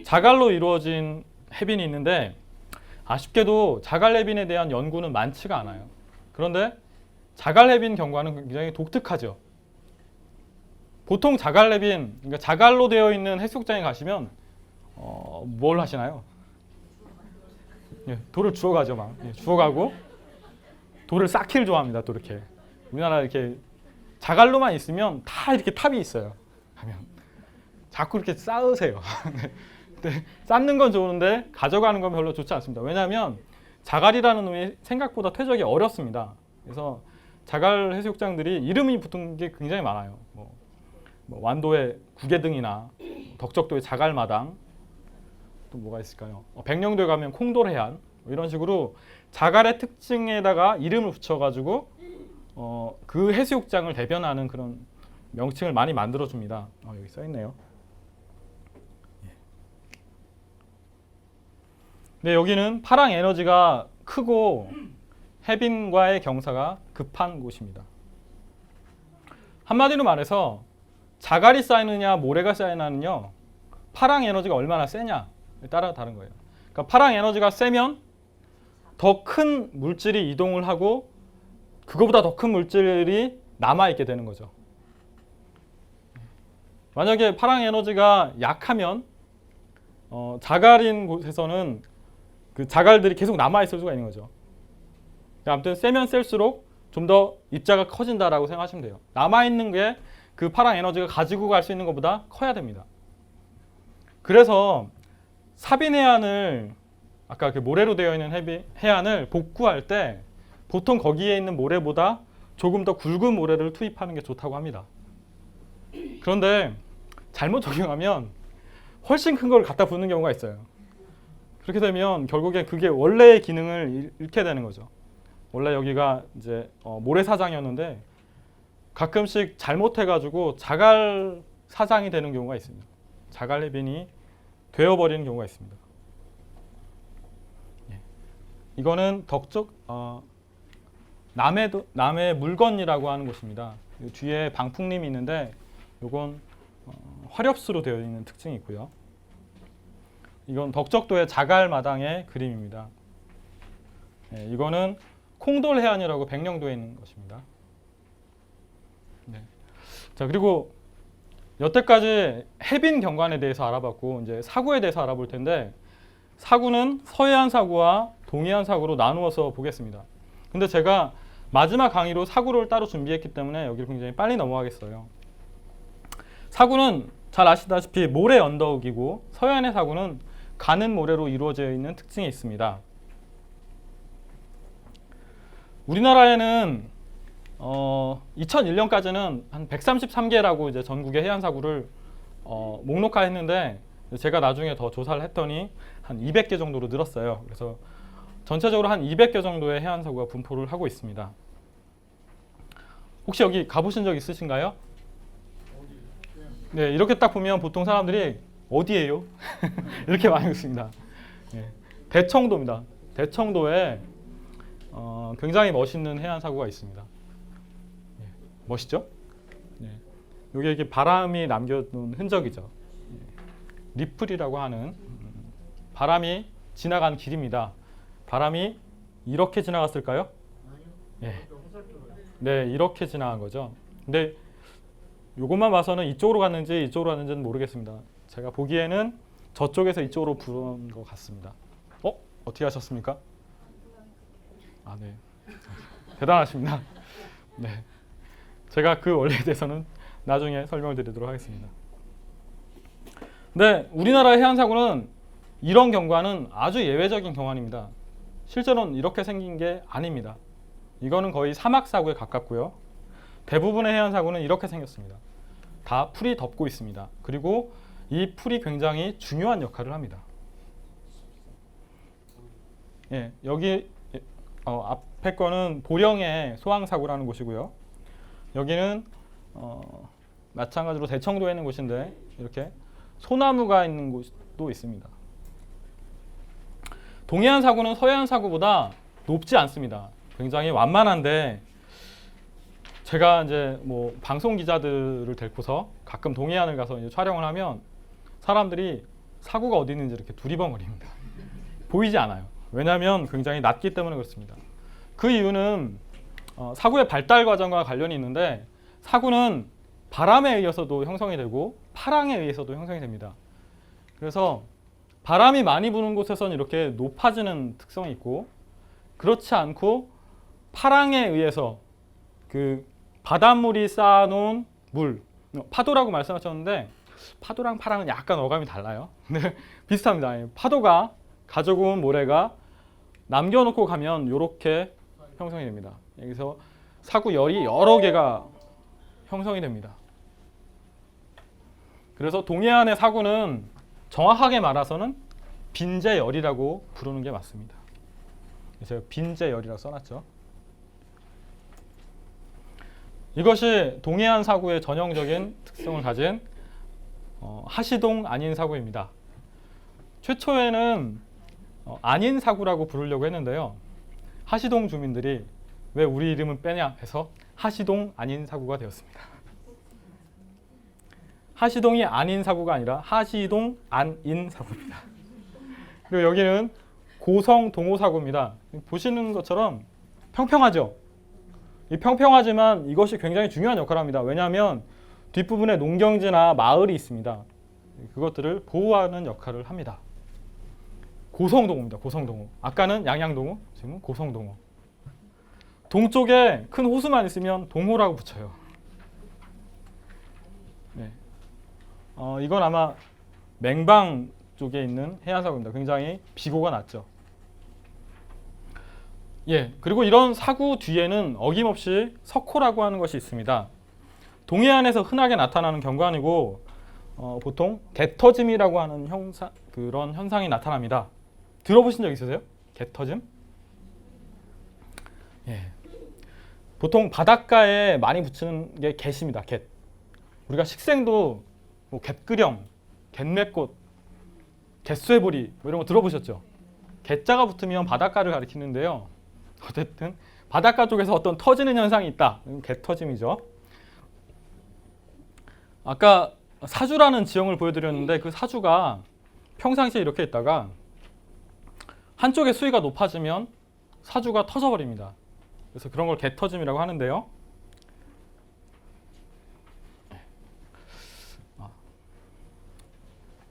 자갈로 이루어진 해빈이 있는데 아쉽게도 자갈 해빈에 대한 연구는 많지가 않아요. 그런데 자갈 해빈 경과는 굉장히 독특하죠. 보통 자갈 해빈, 그러니까 자갈로 되어 있는 해수욕장에 가시면 뭘 하시나요? 돌을 주워가죠, 막. 주워가고 돌을 쌓기를 좋아합니다. 또 이렇게 우리나라 이렇게 자갈로만 있으면 다 이렇게 탑이 있어요. 하면 자꾸 이렇게 쌓으세요. 근데 쌓는 건 좋은데 가져가는 건 별로 좋지 않습니다. 왜냐하면 자갈이라는 놈이 생각보다 퇴적이 어렵습니다. 그래서 자갈 해수욕장들이 이름이 붙은 게 굉장히 많아요. 뭐 완도의 구계등이나 덕적도의 자갈마당, 또 뭐가 있을까요? 백령도에 가면 콩돌해안, 이런 식으로 자갈의 특징에다가 이름을 붙여가지고 그 해수욕장을 대변하는 그런 명칭을 많이 만들어줍니다. 여기 써있네요. 네, 여기는 파랑 에너지가 크고 해빈과의 경사가 급한 곳입니다. 한마디로 말해서 자갈이 쌓이느냐 모래가 쌓이느냐는요, 파랑 에너지가 얼마나 세냐에 따라 다른 거예요. 그러니까 파랑 에너지가 세면 더 큰 물질이 이동을 하고 그거보다 더 큰 물질이 남아있게 되는 거죠. 만약에 파랑 에너지가 약하면 자갈인 곳에서는 그 자갈들이 계속 남아 있을 수가 있는 거죠. 아무튼 세면 셀수록 좀 더 입자가 커진다라고 생각하시면 돼요. 남아 있는 게 그 파랑 에너지가 가지고 갈 수 있는 것보다 커야 됩니다. 그래서 사빈 해안을 아까 그 모래로 되어 있는 해안을 복구할 때 보통 거기에 있는 모래보다 조금 더 굵은 모래를 투입하는 게 좋다고 합니다. 그런데 잘못 적용하면 훨씬 큰 걸 갖다 붓는 경우가 있어요. 그렇게 되면 결국에 그게 원래의 기능을 잃게 되는 거죠. 원래 여기가 이제 모래사장이었는데 가끔씩 잘못해가지고 자갈 사장이 되는 경우가 있습니다. 자갈 해변이 되어버리는 경우가 있습니다. 이거는 남해 물건이라고 하는 곳입니다. 뒤에 방풍림이 있는데 이건 화렵수로 되어 있는 특징이 있고요. 이건 덕적도의 자갈 마당의 그림입니다. 이거는 콩돌 해안이라고 백령도에 있는 것입니다. 자, 그리고 여태까지 해빈 경관에 대해서 알아봤고 이제 사구에 대해서 알아볼 텐데 사구는 서해안 사구와 동해안 사구로 나누어서 보겠습니다. 근데 제가 마지막 강의로 사구를 따로 준비했기 때문에 여기를 굉장히 빨리 넘어가겠어요. 사구는 잘 아시다시피 모래 언덕이고 서해안의 사구는 가는 모래로 이루어져 있는 특징이 있습니다. 우리나라에는 2001년까지는 한 133개라고 이제 전국의 해안 사구를 목록화했는데 제가 나중에 더 조사를 했더니 한 200개 정도로 늘었어요. 그래서 전체적으로 한 200개 정도의 해안 사구가 분포를 하고 있습니다. 혹시 여기 가보신 적 있으신가요? 네, 이렇게 딱 보면 보통 사람들이 어디예요? 이렇게 많이 묻습니다. 네, 대청도입니다. 대청도에 굉장히 멋있는 해안 사구가 있습니다. 네, 멋있죠? 네, 이게 이렇게 바람이 남겨둔 흔적이죠. 네, 리플이라고 하는 바람이 지나간 길입니다. 바람이 이렇게 지나갔을까요? 네, 네, 이렇게 지나간 거죠. 근데 이것만 봐서는 이쪽으로 갔는지 이쪽으로 갔는지는 모르겠습니다. 제가 보기에는 저쪽에서 이쪽으로 부른 것 같습니다. 어떻게 하셨습니까? 아, 네. 대단하십니다. 네. 제가 그 원리에 대해서는 나중에 설명을 드리도록 하겠습니다. 네, 우리나라의 해안사고는 이런 경관은 아주 예외적인 경관입니다. 실제로는 이렇게 생긴 게 아닙니다. 이거는 거의 사막사고에 가깝고요. 대부분의 해안사고는 이렇게 생겼습니다. 다 풀이 덮고 있습니다. 그리고 이 풀이 굉장히 중요한 역할을 합니다. 예, 여기 앞에 거는 보령의 소왕사고라는 곳이고요. 여기는 마찬가지로 대청도에 있는 곳인데 이렇게 소나무가 있는 곳도 있습니다. 동해안 사고는 서해안 사고보다 높지 않습니다. 굉장히 완만한데 제가 이제 뭐 방송 기자들을 데리고서 가끔 동해안을 가서 이제 촬영을 하면 사람들이 사고가 어디 있는지 이렇게 두리번거립니다. 보이지 않아요. 왜냐하면 굉장히 낮기 때문에 그렇습니다. 그 이유는 사고의 발달 과정과 관련이 있는데 사고는 바람에 의해서도 형성이 되고 파랑에 의해서도 형성이 됩니다. 그래서 바람이 많이 부는 곳에서는 이렇게 높아지는 특성이 있고 그렇지 않고 파랑에 의해서 그 바닷물이 쌓아놓은 물, 파도라고 말씀하셨는데 파도랑 파랑은 약간 어감이 달라요. 네, 비슷합니다. 파도가 가지고 온 모래가 남겨놓고 가면 이렇게 형성이 됩니다. 여기서 사구열이 여러 개가 형성이 됩니다. 그래서 동해안의 사구는 정확하게 말해서는 빈재열이라고 부르는 게 맞습니다. 제가 빈재열이라고 써놨죠. 이것이 동해안 사구의 전형적인 특성을 가진 하시동 안인 사구입니다. 최초에는 안인 사구라고 부르려고 했는데요. 하시동 주민들이 왜 우리 이름은 빼냐 해서 하시동 안인 사구가 되었습니다. 하시동이 안인 사구가 아니라 하시동 안인 사구입니다. 그리고 여기는 고성 동호 사구입니다. 보시는 것처럼 평평하죠. 이 평평하지만 이것이 굉장히 중요한 역할을 합니다. 왜냐하면 뒷부분에 농경지나 마을이 있습니다. 그것들을 보호하는 역할을 합니다. 고성동호입니다. 고성동호. 아까는 양양동호, 지금은 고성동호. 동쪽에 큰 호수만 있으면 동호라고 붙여요. 네. 이건 아마 맹방 쪽에 있는 해안사고입니다. 굉장히 비고가 낮죠. 예, 그리고 이런 사구 뒤에는 어김없이 석호라고 하는 것이 있습니다. 동해안에서 흔하게 나타나는 경관이고 보통 개터짐이라고 하는 그런 현상이 나타납니다. 들어보신 적 있으세요? 개터짐? 예. 보통 바닷가에 많이 붙이는 게 갯입니다. 갯. 우리가 식생도 뭐 갯그령, 갯매꽃, 갯쇠보리 뭐 이런 거 들어보셨죠? 갯자가 붙으면 바닷가를 가리키는데요. 어쨌든 바닷가 쪽에서 어떤 터지는 현상이 있다. 개터짐이죠. 아까 사주라는 지형을 보여드렸는데 그 사주가 평상시에 이렇게 있다가 한쪽의 수위가 높아지면 사주가 터져버립니다. 그래서 그런 걸 개터짐이라고 하는데요.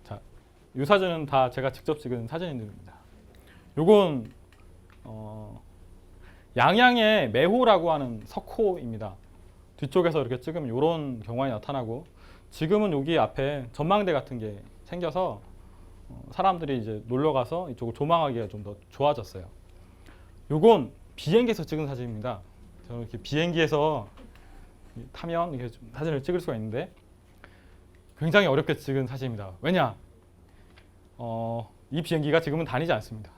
자, 이 사진은 다 제가 직접 찍은 사진입니다. 요건 양양의 매호라고 하는 석호입니다. 뒤쪽에서 이렇게 찍으면 이런 경관이 나타나고 지금은 여기 앞에 전망대 같은 게 생겨서 사람들이 이제 놀러 가서 이쪽을 조망하기가 좀 더 좋아졌어요. 요건 비행기에서 찍은 사진입니다. 저는 이렇게 비행기에서 타면 이렇게 좀 사진을 찍을 수가 있는데 굉장히 어렵게 찍은 사진입니다. 왜냐? 이 비행기가 지금은 다니지 않습니다.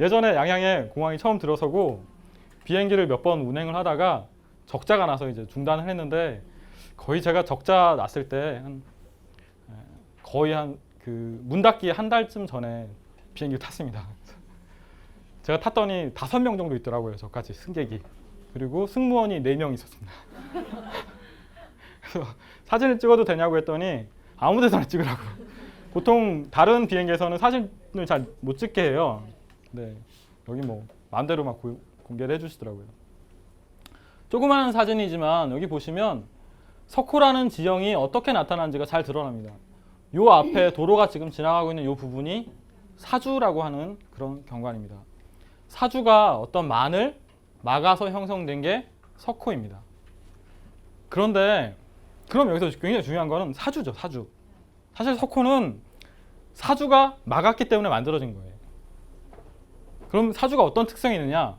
예전에 양양에 공항이 처음 들어서고 비행기를 몇 번 운행을 하다가 적자가 나서 이제 중단을 했는데 거의 제가 적자 났을 때 거의 문 닫기 한 달쯤 전에 비행기를 탔습니다. 제가 탔더니 5명 정도 있더라고요. 저까지 승객이. 그리고 승무원이 4명 있었습니다. 그래서 사진을 찍어도 되냐고 했더니 아무 데서나 찍으라고. 보통 다른 비행기에서는 사진을 잘 못 찍게 해요. 네, 여기 뭐 마음대로 막 공개를 해주시더라고요. 조그마한 사진이지만 여기 보시면 석호라는 지형이 어떻게 나타나는지가 잘 드러납니다. 요 앞에 도로가 지금 지나가고 있는 요 부분이 사주라고 하는 그런 경관입니다. 사주가 어떤 만을 막아서 형성된 게 석호입니다. 그런데 그럼 여기서 굉장히 중요한 거는 사주죠. 사주. 사실 석호는 사주가 막았기 때문에 만들어진 거예요. 그럼 사주가 어떤 특성이 있느냐?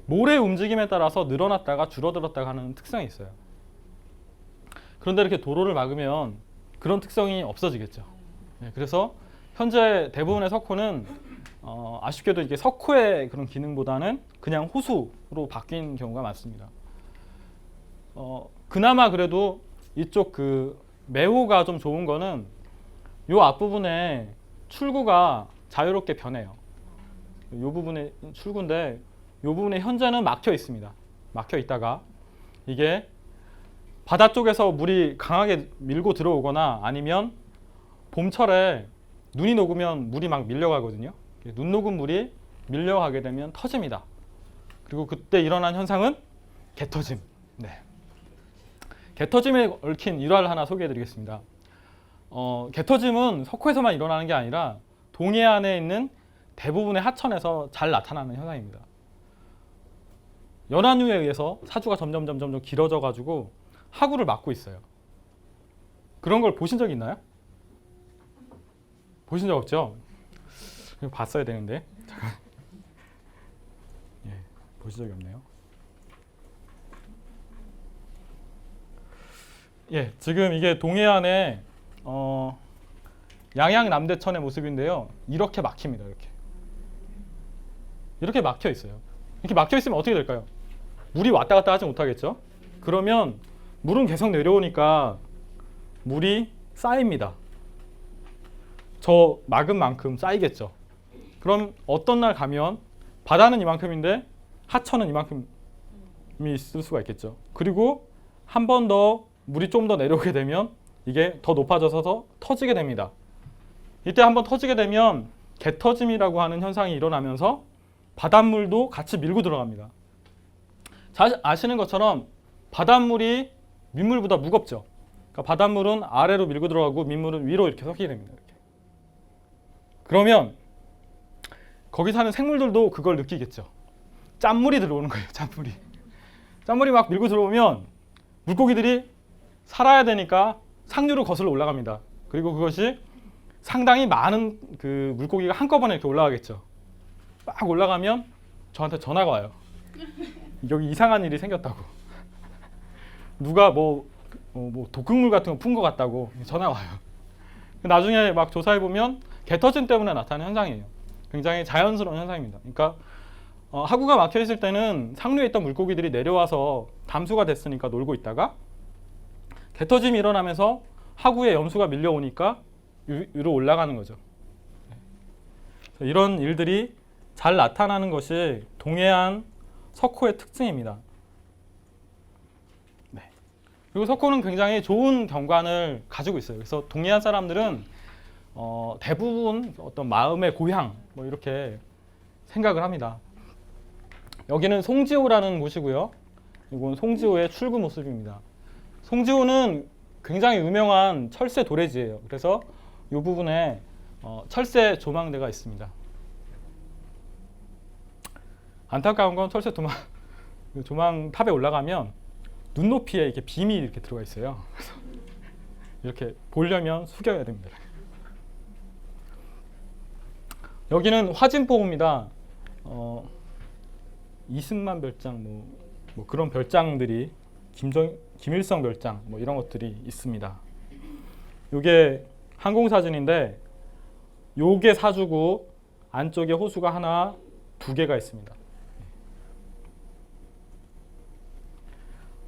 모래 움직임에 따라서 늘어났다가 줄어들었다가 하는 특성이 있어요. 그런데 이렇게 도로를 막으면 그런 특성이 없어지겠죠. 그래서 현재 대부분의 석호는 아쉽게도 이게 석호의 그런 기능보다는 그냥 호수로 바뀐 경우가 많습니다. 그나마 그래도 이쪽 그 매호가 좀 좋은 거는 요 앞부분에 출구가 자유롭게 변해요. 요 부분에 출구인데 요 부분에 현재는 막혀 있습니다. 막혀 있다가 이게 바다 쪽에서 물이 강하게 밀고 들어오거나 아니면 봄철에 눈이 녹으면 물이 막 밀려가거든요. 눈 녹은 물이 밀려가게 되면 터집니다. 그리고 그때 일어난 현상은 개터짐. 네. 개터짐에 얽힌 일화를 하나 소개해드리겠습니다. 개터짐은 석호에서만 일어나는 게 아니라 동해안에 있는 대부분의 하천에서 잘 나타나는 현상입니다. 연안유에 의해서 사주가 점점 길어져 가지고 하구를 막고 있어요. 그런 걸 보신 적 있나요? 보신 적 없죠? 봤어야 되는데. 예, 보신 적이 없네요. 예, 지금 이게 동해안의 양양 남대천의 모습인데요. 이렇게 막힙니다. 이렇게 막혀 있어요. 이렇게 막혀 있으면 어떻게 될까요? 물이 왔다 갔다 하지 못하겠죠? 그러면 물은 계속 내려오니까 물이 쌓입니다. 저 막은 만큼 쌓이겠죠. 그럼 어떤 날 가면 바다는 이만큼인데 하천은 이만큼이 있을 수가 있겠죠. 그리고 한 번 더 물이 좀 더 내려오게 되면 이게 더 높아져서 터지게 됩니다. 이때 한번 터지게 되면 개터짐이라고 하는 현상이 일어나면서 바닷물도 같이 밀고 들어갑니다. 잘 아시는 것처럼 바닷물이 민물보다 무겁죠. 그러니까 바닷물은 아래로 밀고 들어가고 민물은 위로 이렇게 섞이게 됩니다. 이렇게. 그러면 거기 사는 생물들도 그걸 느끼겠죠. 짠물이 들어오는 거예요. 짠물이. 짠물이 막 밀고 들어오면 물고기들이 살아야 되니까 상류로 거슬러 올라갑니다. 그리고 그것이 상당히 많은 그 물고기가 한꺼번에 이렇게 올라가겠죠. 막 올라가면 저한테 전화가 와요. 여기 이상한 일이 생겼다고. 누가 뭐 독극물 같은 거 푼 것 같다고 전화가 와요. 나중에 막 조사해 보면 개터짐 때문에 나타나는 현상이에요. 굉장히 자연스러운 현상입니다. 그러니까 하구가 막혀 있을 때는 상류에 있던 물고기들이 내려와서 담수가 됐으니까 놀고 있다가 개터짐이 일어나면서 하구에 염수가 밀려오니까 위로 올라가는 거죠. 이런 일들이 잘 나타나는 것이 동해안 석호의 특징입니다. 네. 그리고 석호는 굉장히 좋은 경관을 가지고 있어요. 그래서 동해안 사람들은 대부분 어떤 마음의 고향 뭐 이렇게 생각을 합니다. 여기는 송지호라는 곳이고요. 이건 송지호의 출구 모습입니다. 송지호는 굉장히 유명한 철새 도래지예요. 그래서 이 부분에 철새 조망대가 있습니다. 안타까운 건 철새 조망탑에 올라가면 눈높이에 이렇게 빔이 이렇게 들어가 있어요. 그래서 이렇게 보려면 숙여야 됩니다. 여기는 화진포구입니다. 이승만 별장 뭐 그런 별장들이 김일성 별장 뭐 이런 것들이 있습니다. 이게 항공사진인데 요게 사주고 안쪽에 호수가 하나, 두 개가 있습니다.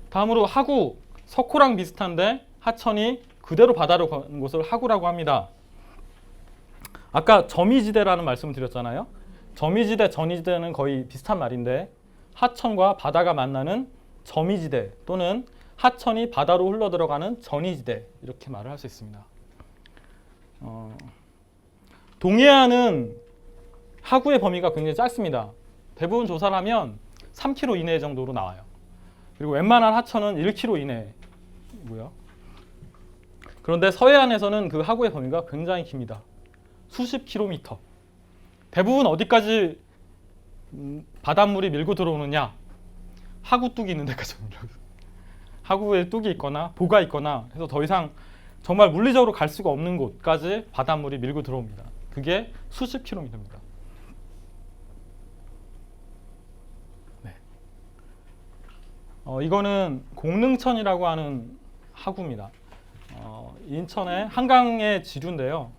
다음으로 하구, 석호랑 비슷한데 하천이 그대로 바다로 가는 곳을 하구라고 합니다. 아까 점이지대라는 말씀을 드렸잖아요. 점이지대, 전이지대는 거의 비슷한 말인데 하천과 바다가 만나는 점이지대 또는 하천이 바다로 흘러들어가는 전이지대 이렇게 말을 할 수 있습니다. 동해안은 하구의 범위가 굉장히 짧습니다. 대부분 조사를 하면 3km 이내 정도로 나와요. 그리고 웬만한 하천은 1km 이내고요. 그런데 서해안에서는 그 하구의 범위가 굉장히 깁니다. 수십 킬로미터. 대부분 어디까지 바닷물이 밀고 들어오느냐? 하구 뚝이 있는 데까지 옵니다. 하구에 뚝이 있거나 보가 있거나 해서 더 이상 정말 물리적으로 갈 수가 없는 곳까지 바닷물이 밀고 들어옵니다. 그게 수십 킬로미터입니다. 네. 이거는 공릉천이라고 하는 하구입니다. 인천의 한강의 지류인데요.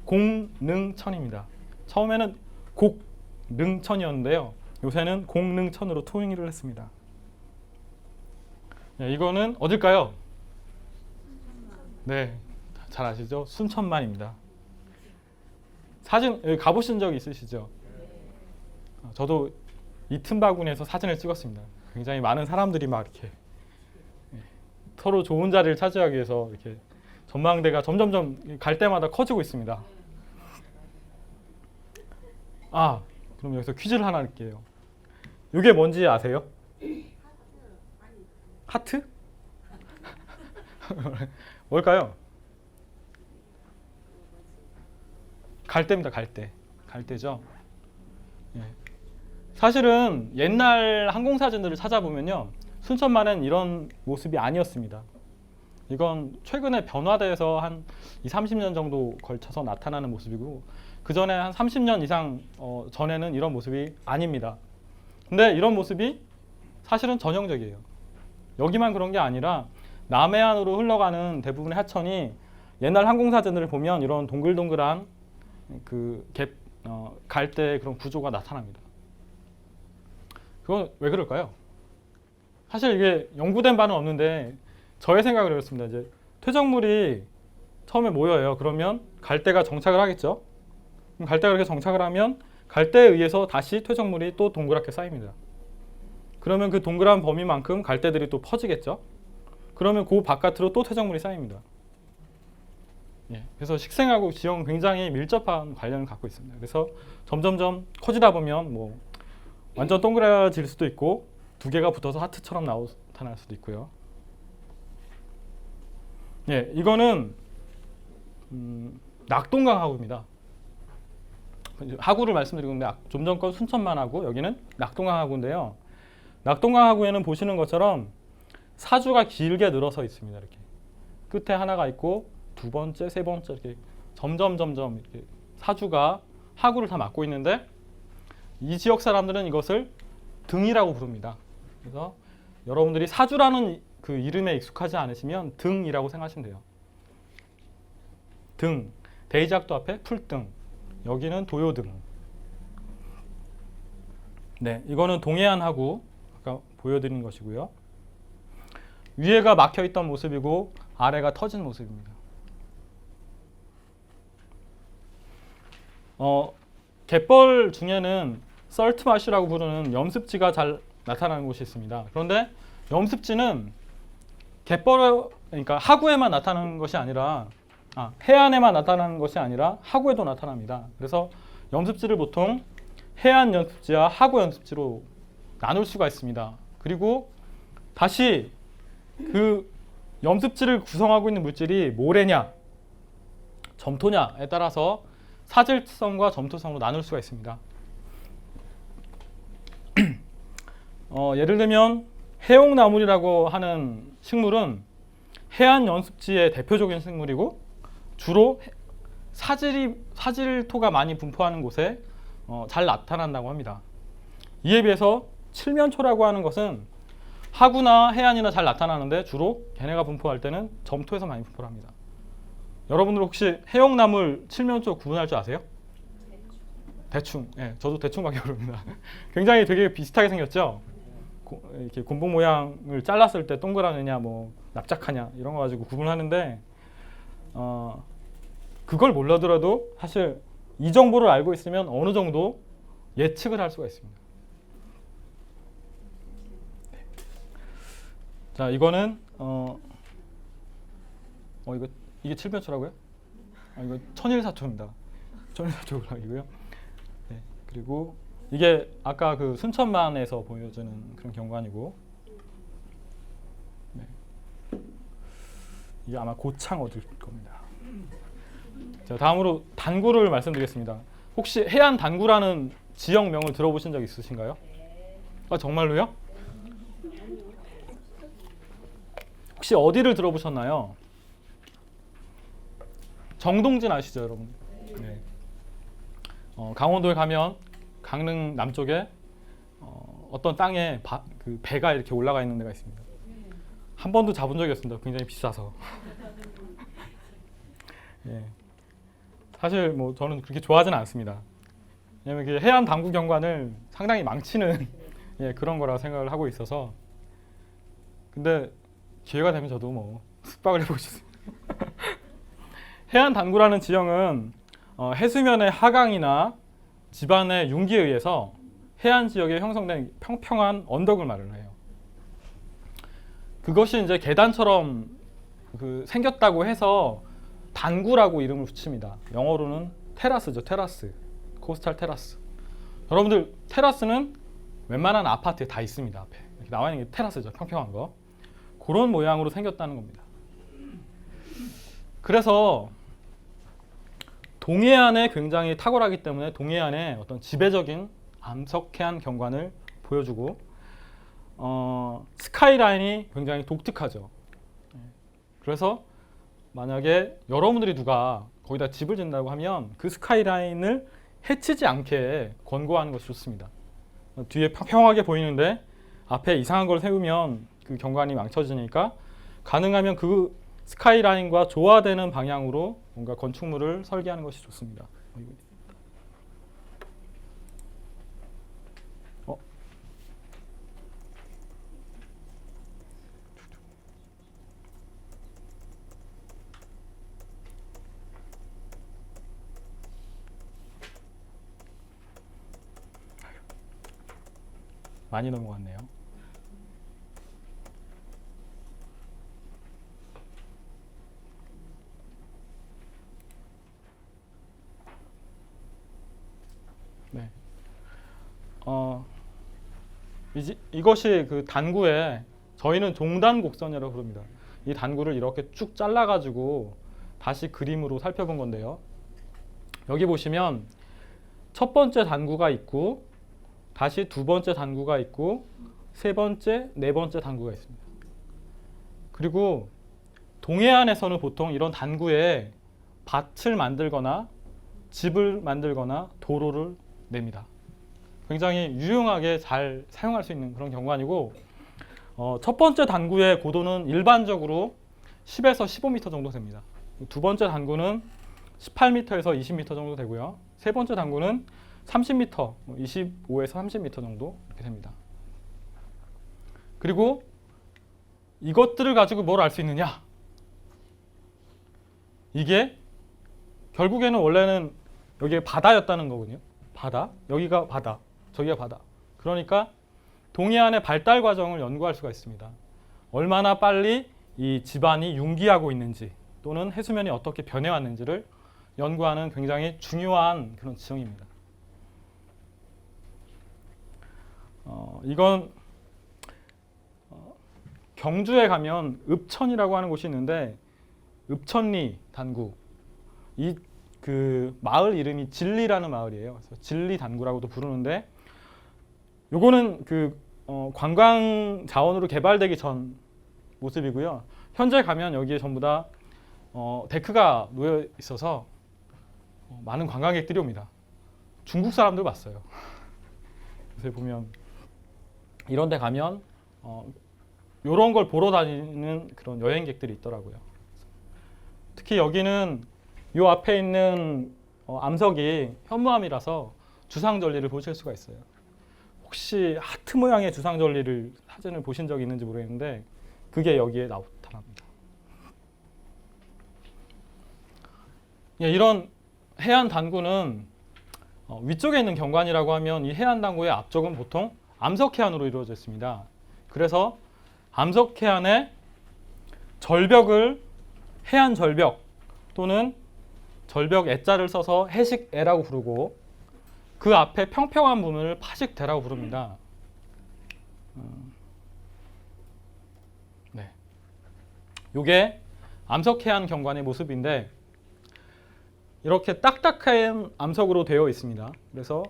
공릉천입니다. 처음에는 곡릉천이었는데요. 요새는 공릉천으로 통일을 했습니다. 네, 이거는 어딜까요? 네, 잘 아시죠? 순천만입니다. 사진 여기 가보신 적 있으시죠? 저도 이틈바구니에서 사진을 찍었습니다. 굉장히 많은 사람들이 막 이렇게 서로 좋은 자리를 차지하기 위해서 이렇게 전망대가 점점점 갈 때마다 커지고 있습니다. 그럼 여기서 퀴즈를 하나 할게요. 이게 뭔지 아세요? 하트? 뭘까요? 갈대입니다. 갈대. 갈대죠. 예. 사실은 옛날 항공사진들을 찾아보면요. 순천만은 이런 모습이 아니었습니다. 이건 최근에 변화돼서 한 20-30년 정도 걸쳐서 나타나는 모습이고 그 전에 한 30년 이상 전에는 이런 모습이 아닙니다. 근데 이런 모습이 사실은 전형적이에요. 여기만 그런 게 아니라 남해안으로 흘러가는 대부분의 하천이 옛날 항공사진들을 보면 이런 동글동글한 갈대 그런 구조가 나타납니다. 그건 왜 그럴까요? 사실 이게 연구된 바는 없는데 저의 생각을 해봤습니다. 이제 퇴적물이 처음에 모여요. 그러면 갈대가 정착을 하겠죠. 그럼 갈대가 이렇게 정착을 하면 갈대에 의해서 다시 퇴적물이 또 동그랗게 쌓입니다. 그러면 그 동그란 범위만큼 갈대들이 또 퍼지겠죠. 그러면 그 바깥으로 또 퇴적물이 쌓입니다. 예, 그래서 식생하고 지형은 굉장히 밀접한 관련을 갖고 있습니다. 그래서 점점점 커지다 보면 뭐 완전 동그라질 수도 있고 두 개가 붙어서 하트처럼 나타날 수도 있고요. 예, 이거는 낙동강 하구입니다. 하구를 말씀드리고 있는데 좀 전 건 순천만하고 여기는 낙동강하구인데요. 낙동강하구에는 보시는 것처럼 사주가 길게 늘어서 있습니다. 이렇게 끝에 하나가 있고 두 번째, 세 번째 이렇게 점점 이렇게 사주가 하구를 다 막고 있는데 이 지역 사람들은 이것을 등이라고 부릅니다. 그래서 여러분들이 사주라는 그 이름에 익숙하지 않으시면 등이라고 생각하시면 돼요. 등, 대이작도 앞에 풀등, 여기는 도요등. 네, 이거는 동해안 하구 아까 보여드린 것이고요. 위에가 막혀 있던 모습이고 아래가 터진 모습입니다. 갯벌 중에는 설트마시라고 부르는 염습지가 잘 나타나는 곳이 있습니다. 그런데 염습지는 갯벌, 그러니까 하구에만 나타나는 것이 아니라 해안에만 나타나는 것이 아니라 하구에도 나타납니다. 그래서 염습지를 보통 해안 염습지와 하구 염습지로 나눌 수가 있습니다. 그리고 다시 그 염습지를 구성하고 있는 물질이 모래냐, 점토냐에 따라서 사질성과 점토성으로 나눌 수가 있습니다. 예를 들면 해옥나물이라고 하는 식물은 해안 염습지의 대표적인 식물이고 주로 사질토가 많이 분포하는 곳에 잘 나타난다고 합니다. 이에 비해서 칠면초라고 하는 것은 하구나 해안이나 잘 나타나는데 주로 걔네가 분포할 때는 점토에서 많이 분포를 합니다. 여러분들 혹시 해옥나물, 칠면초 구분할 줄 아세요? 대충. 예, 저도 대충밖에 모릅니다. 굉장히 되게 비슷하게 생겼죠? 이렇게 곤봉 모양을 잘랐을 때 동그라느냐, 뭐 납작하냐 이런 거 가지고 구분하는데 그걸 몰라더라도 사실 이 정보를 알고 있으면 어느 정도 예측을 할 수가 있습니다. 자, 이거는 이게 칠면초라고요? 이거 천일사초입니다. 천일사초이고요. 네, 그리고 이게 아까 그 순천만에서 보여주는 그런 경관이고, 네. 이게 아마 고창 어딜 겁니다. 자, 다음으로 단구를 말씀드리겠습니다. 혹시 해안 단구라는 지역명을 들어보신 적 있으신가요? 정말로요? 혹시 어디를 들어보셨나요? 정동진 아시죠, 여러분? 네. 강원도에 가면 강릉 남쪽에 어떤 땅에 그 배가 이렇게 올라가 있는 데가 있습니다. 한 번도 잡은 적이 없습니다. 굉장히 비싸서. 예. 사실 뭐 저는 그렇게 좋아하지는 않습니다. 왜냐면 해안 당구 경관을 상당히 망치는 예, 그런 거라고 생각을 하고 있어서. 근데 기회가 되면 저도 뭐 숙박을 해보고 싶습니다. 해안 단구라는 지형은 해수면의 하강이나 지반의 융기에 의해서 해안 지역에 형성된 평평한 언덕을 말을 해요. 그것이 이제 계단처럼 생겼다고 해서 단구라고 이름을 붙입니다. 영어로는 테라스죠, 테라스. 코스탈 테라스. 여러분들 테라스는 웬만한 아파트에 다 있습니다. 앞에 이렇게 나와 있는 게 테라스죠, 평평한 거. 그런 모양으로 생겼다는 겁니다. 그래서 동해안에 굉장히 탁월하기 때문에 동해안에 어떤 지배적인 암석해안 경관을 보여주고 스카이라인이 굉장히 독특하죠. 그래서 만약에 여러분들이 누가 거기다 집을 짓는다고 하면 그 스카이라인을 해치지 않게 권고하는 것이 좋습니다. 뒤에 평평하게 보이는데 앞에 이상한 걸 세우면 그 경관이 망쳐지니까 가능하면 그 스카이라인과 조화되는 방향으로 뭔가 건축물을 설계하는 것이 좋습니다. 많이 넘어갔네요. 네. 이것이 그 단구에 저희는 종단곡선이라고 부릅니다. 이 단구를 이렇게 쭉 잘라가지고 다시 그림으로 살펴본 건데요. 여기 보시면 첫 번째 단구가 있고 다시 두 번째 단구가 있고 세 번째, 네 번째 단구가 있습니다. 그리고 동해안에서는 보통 이런 단구에 밭을 만들거나 집을 만들거나 도로를 냅니다. 굉장히 유용하게 잘 사용할 수 있는 그런 경관이고 첫 번째 단구의 고도는 일반적으로 10에서 15m 정도 됩니다. 두 번째 단구는 18m에서 20m 정도 되고요. 세 번째 단구는 30m, 25에서 30m 정도 이렇게 됩니다. 그리고 이것들을 가지고 뭘 알 수 있느냐? 이게 결국에는 원래는 여기에 바다였다는 거거든요. 바다, 여기가 바다, 저기가 바다. 그러니까 동해안의 발달 과정을 연구할 수가 있습니다. 얼마나 빨리 이 지반이 융기하고 있는지 또는 해수면이 어떻게 변해왔는지를 연구하는 굉장히 중요한 그런 지형입니다. 이건 경주에 가면 읍천이라고 하는 곳이 있는데 읍천리 단구, 이 그 마을 이름이 진리라는 마을이에요. 그래서 진리 단구라고도 부르는데 요거는 그 관광 자원으로 개발되기 전 모습이고요. 현재 가면 여기에 전부 다 데크가 놓여 있어서 많은 관광객들이 옵니다. 중국 사람들 왔어요. 그래서 보면 이런 데 가면 이런 걸 보러 다니는 그런 여행객들이 있더라고요. 특히 여기는 이 앞에 있는 암석이 현무암이라서 주상절리를 보실 수가 있어요. 혹시 하트 모양의 주상절리를 사진을 보신 적이 있는지 모르겠는데 그게 여기에 나타납니다. 예, 이런 해안 단구는 위쪽에 있는 경관이라고 하면 이 해안 단구의 앞쪽은 보통 암석해안으로 이루어져 있습니다. 그래서 암석해안의 절벽을 해안 절벽 또는 절벽 애자를 써서 해식애라고 부르고 그 앞에 평평한 부분을 파식대라고 부릅니다. 네, 이게 암석해안 경관의 모습인데 이렇게 딱딱한 암석으로 되어 있습니다. 그래서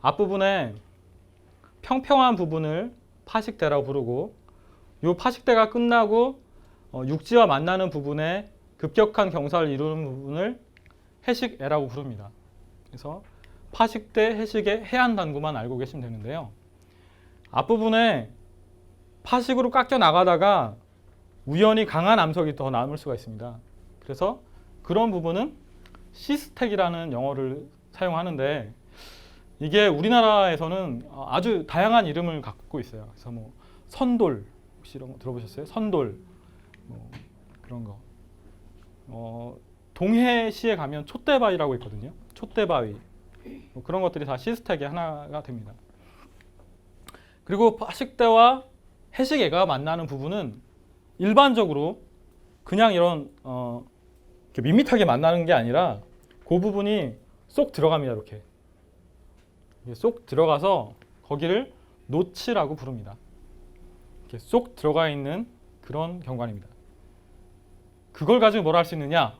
앞부분에 평평한 부분을 파식대라고 부르고 이 파식대가 끝나고 육지와 만나는 부분에 급격한 경사를 이루는 부분을 해식애라고 부릅니다. 그래서 파식대, 해식의 해안 단구만 알고 계시면 되는데요. 앞부분에 파식으로 깎여 나가다가 우연히 강한 암석이 더 남을 수가 있습니다. 그래서 그런 부분은 시스텍이라는 영어를 사용하는데 이게 우리나라에서는 아주 다양한 이름을 갖고 있어요. 그래서 뭐 선돌, 혹시 이런 거 들어보셨어요? 선돌, 뭐 그런 거. 동해시에 가면 촛대바위라고 있거든요. 촛대바위. 뭐 그런 것들이 다 시스텍의 하나가 됩니다. 그리고 파식대와 해식애가 만나는 부분은 일반적으로 그냥 이런 이렇게 밋밋하게 만나는 게 아니라 그 부분이 쏙 들어갑니다. 이렇게 쏙 들어가서 거기를 노치라고 부릅니다. 이렇게 쏙 들어가 있는 그런 경관입니다. 그걸 가지고 뭘 할 수 있느냐?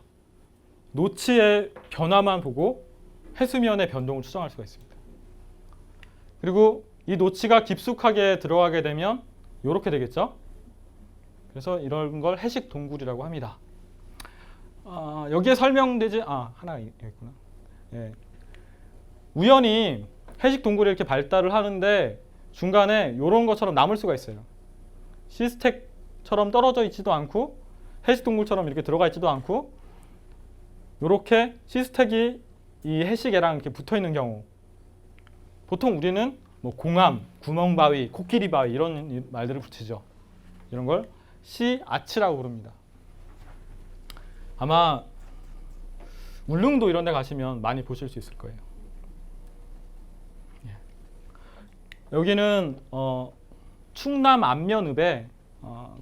노치의 변화만 보고 해수면의 변동을 추정할 수가 있습니다. 그리고 이 노치가 깊숙하게 들어가게 되면 이렇게 되겠죠? 그래서 이런 걸 해식 동굴이라고 합니다. 여기에 설명되지 하나 있구나. 예. 우연히 해식 동굴이 이렇게 발달을 하는데 중간에 이런 것처럼 남을 수가 있어요. 시스텍처럼 떨어져 있지도 않고 해식 동굴처럼 이렇게 들어가 있지도 않고 이렇게 시스텍이 이 해식애랑 이렇게 붙어 있는 경우 보통 우리는 뭐 공암, 구멍바위, 코끼리바위 이런 말들을 붙이죠. 이런 걸 시아치라고 부릅니다. 아마 울릉도 이런 데 가시면 많이 보실 수 있을 거예요. 여기는 충남 안면읍의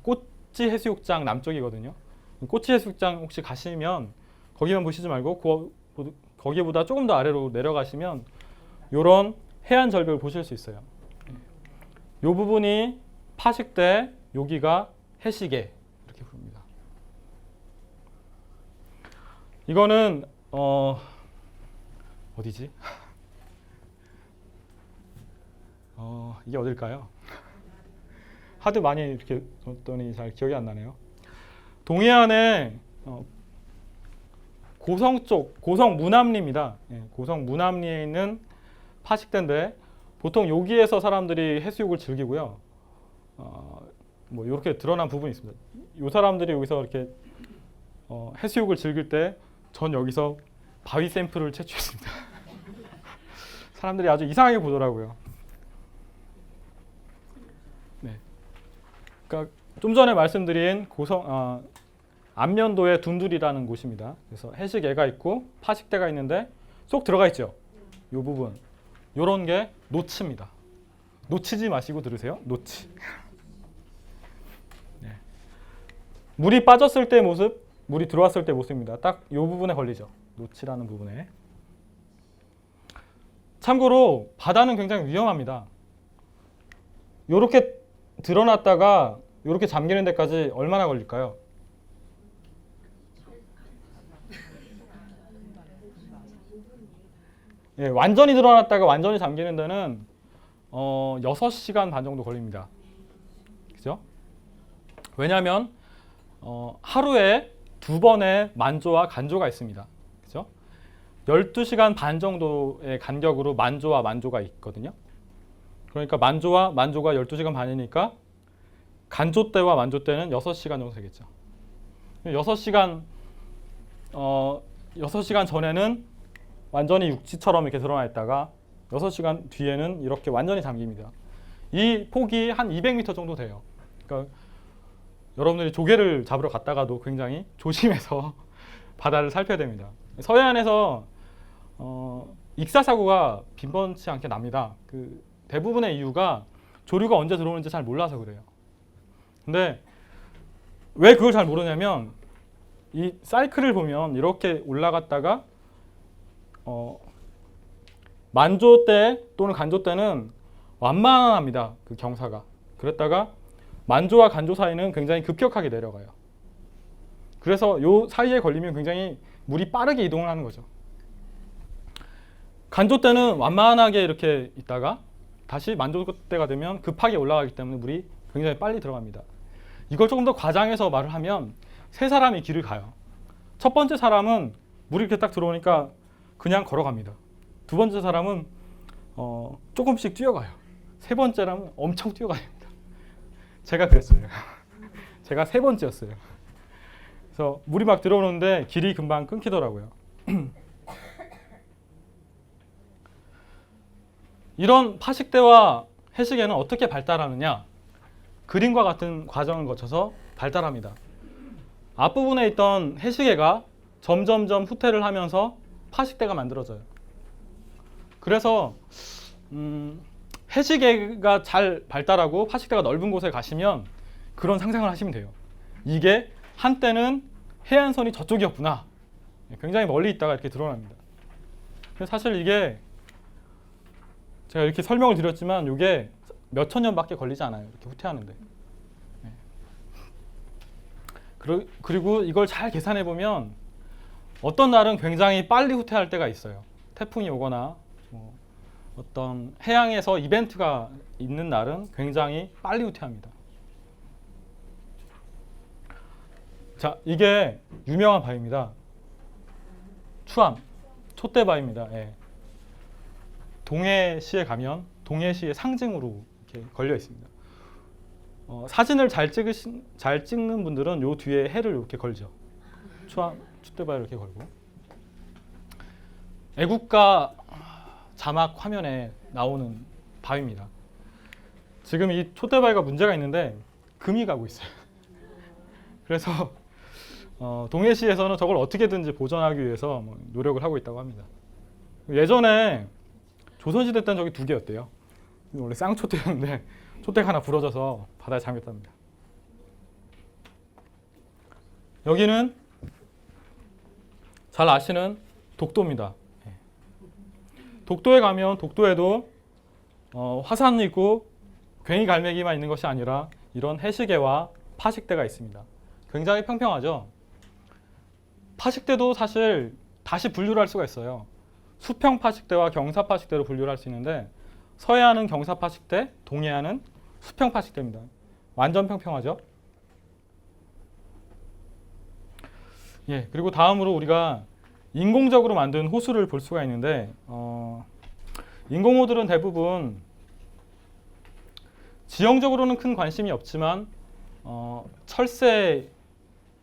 꼬치 해수욕장 남쪽이거든요. 꼬치 해수욕장 혹시 가시면 거기만 보시지 말고 거기보다 조금 더 아래로 내려가시면 이런 해안 절벽을 보실 수 있어요. 이 부분이 파식대, 여기가 해식애 이렇게 부릅니다. 이거는 어디지? 이게 어딜까요? 하도 많이 이렇게 뒀더니 잘 기억이 안 나네요. 동해안에 고성 쪽, 고성 문암리입니다. 예, 고성 문암리에 있는 파식대인데 보통 여기에서 사람들이 해수욕을 즐기고요. 뭐 이렇게 드러난 부분이 있습니다. 이 사람들이 여기서 이렇게 해수욕을 즐길 때 전 여기서 바위 샘플을 채취했습니다. 사람들이 아주 이상하게 보더라고요. 네. 그러니까 좀 전에 말씀드린 고성 안면도의 둔둘이라는 곳입니다. 그래서 해식애가 있고 파식대가 있는데 쏙 들어가 있죠. 이 부분, 이런 게 노치입니다. 놓치지 마시고 들으세요. 노치. 네. 물이 빠졌을 때 모습, 물이 들어왔을 때 모습입니다. 딱 이 부분에 걸리죠. 노치라는 부분에. 참고로 바다는 굉장히 위험합니다. 이렇게 드러났다가 이렇게 잠기는 데까지 얼마나 걸릴까요? 예, 완전히 드러났다가 완전히 잠기는 데는 6시간 반 정도 걸립니다. 그죠? 왜냐하면 하루에 2번의 만조와 간조가 있습니다. 그죠? 12시간 반 정도의 간격으로 만조와 만조가 있거든요. 그러니까 만조와 만조가 12시간 반이니까 간조 때와 만조 때는 6시간 정도 되겠죠. 6시간 6시간 전에는 완전히 육지처럼 이렇게 드러나 있다가 6시간 뒤에는 이렇게 완전히 잠깁니다. 이 폭이 한 200m 정도 돼요. 그러니까 여러분들이 조개를 잡으러 갔다가도 굉장히 조심해서 바다를 살펴야 됩니다. 서해안에서 익사 사고가 빈번치 않게 납니다. 그 대부분의 이유가 조류가 언제 들어오는지 잘 몰라서 그래요. 근데 왜 그걸 잘 모르냐면 이 사이클을 보면 이렇게 올라갔다가 만조 때 또는 간조 때는 완만합니다. 그 경사가. 그랬다가 만조와 간조 사이는 굉장히 급격하게 내려가요. 그래서 요 사이에 걸리면 굉장히 물이 빠르게 이동을 하는 거죠. 간조 때는 완만하게 이렇게 있다가 다시 만조 때가 되면 급하게 올라가기 때문에 물이 굉장히 빨리 들어갑니다. 이걸 조금 더 과장해서 말을 하면 세 사람이 길을 가요. 첫 번째 사람은 물이 이렇게 딱 들어오니까 그냥 걸어갑니다. 두 번째 사람은 조금씩 뛰어가요. 세 번째라면 엄청 뛰어갑니다. 제가 그랬어요. 제가 세 번째였어요. 그래서 물이 막 들어오는데 길이 금방 끊기더라고요. 이런 파식대와 해식에는 어떻게 발달하느냐? 그림과 같은 과정을 거쳐서 발달합니다. 앞부분에 있던 해식애가 점점점 후퇴를 하면서 파식대가 만들어져요. 그래서 해식애가 잘 발달하고 파식대가 넓은 곳에 가시면 그런 상상을 하시면 돼요. 이게 한때는 해안선이 저쪽이었구나. 굉장히 멀리 있다가 이렇게 드러납니다. 사실 이게 제가 이렇게 설명을 드렸지만 이게 몇천 년밖에 걸리지 않아요. 이렇게 후퇴하는데. 그리고 이걸 잘 계산해 보면 어떤 날은 굉장히 빨리 후퇴할 때가 있어요. 태풍이 오거나 어떤 해양에서 이벤트가 있는 날은 굉장히 빨리 후퇴합니다. 자, 이게 유명한 바위입니다. 추암, 촛대바위입니다. 예. 동해시에 가면 동해시의 상징으로 이렇게 걸려 있습니다. 사진을 잘 찍는 분들은 요 뒤에 해를 이렇게 걸죠. 추암, 촛대바위를 이렇게 걸고. 애국가 자막 화면에 나오는 바위입니다. 지금 이 촛대바위가 문제가 있는데 금이 가고 있어요. 그래서 동해시에서는 저걸 어떻게든지 보존하기 위해서 노력을 하고 있다고 합니다. 예전에 조선시대 때는 저기 2개였대요. 원래 쌍촛대였는데 촛대가 하나 부러져서 바다에 잠겼답니다. 여기는 잘 아시는 독도입니다. 독도에 가면 독도에도 화산이 있고 괭이 갈매기만 있는 것이 아니라 이런 해식애와 파식대가 있습니다. 굉장히 평평하죠. 파식대도 사실 다시 분류를 할 수가 있어요. 수평 파식대와 경사 파식대로 분류를 할 수 있는데 서해안은 경사파식대, 동해안은 수평파식대입니다. 완전 평평하죠. 예, 그리고 다음으로 우리가 인공적으로 만든 호수를 볼 수가 있는데 인공호들은 대부분 지형적으로는 큰 관심이 없지만 철새,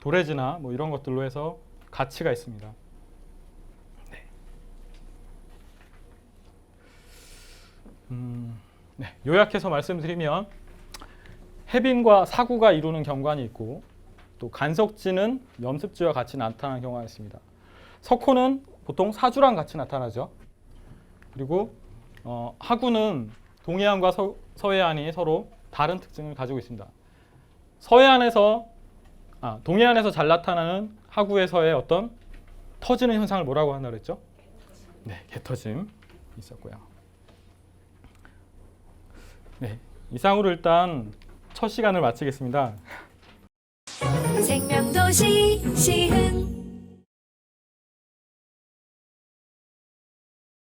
도래지나 뭐 이런 것들로 해서 가치가 있습니다. 네. 네, 요약해서 말씀드리면 해빈과 사구가 이루는 경관이 있고 또 간석지는 염습지와 같이 나타나는 경우가 있습니다. 석호는 보통 사주랑 같이 나타나죠. 그리고 하구는 동해안과 서해안이 서로 다른 특징을 가지고 있습니다. 동해안에서 잘 나타나는 하구에서의 어떤 터지는 현상을 뭐라고 한다고 했죠? 네, 개터짐 있었고요. 네, 이상으로 일단 첫 시간을 마치겠습니다. 생명도시 시흥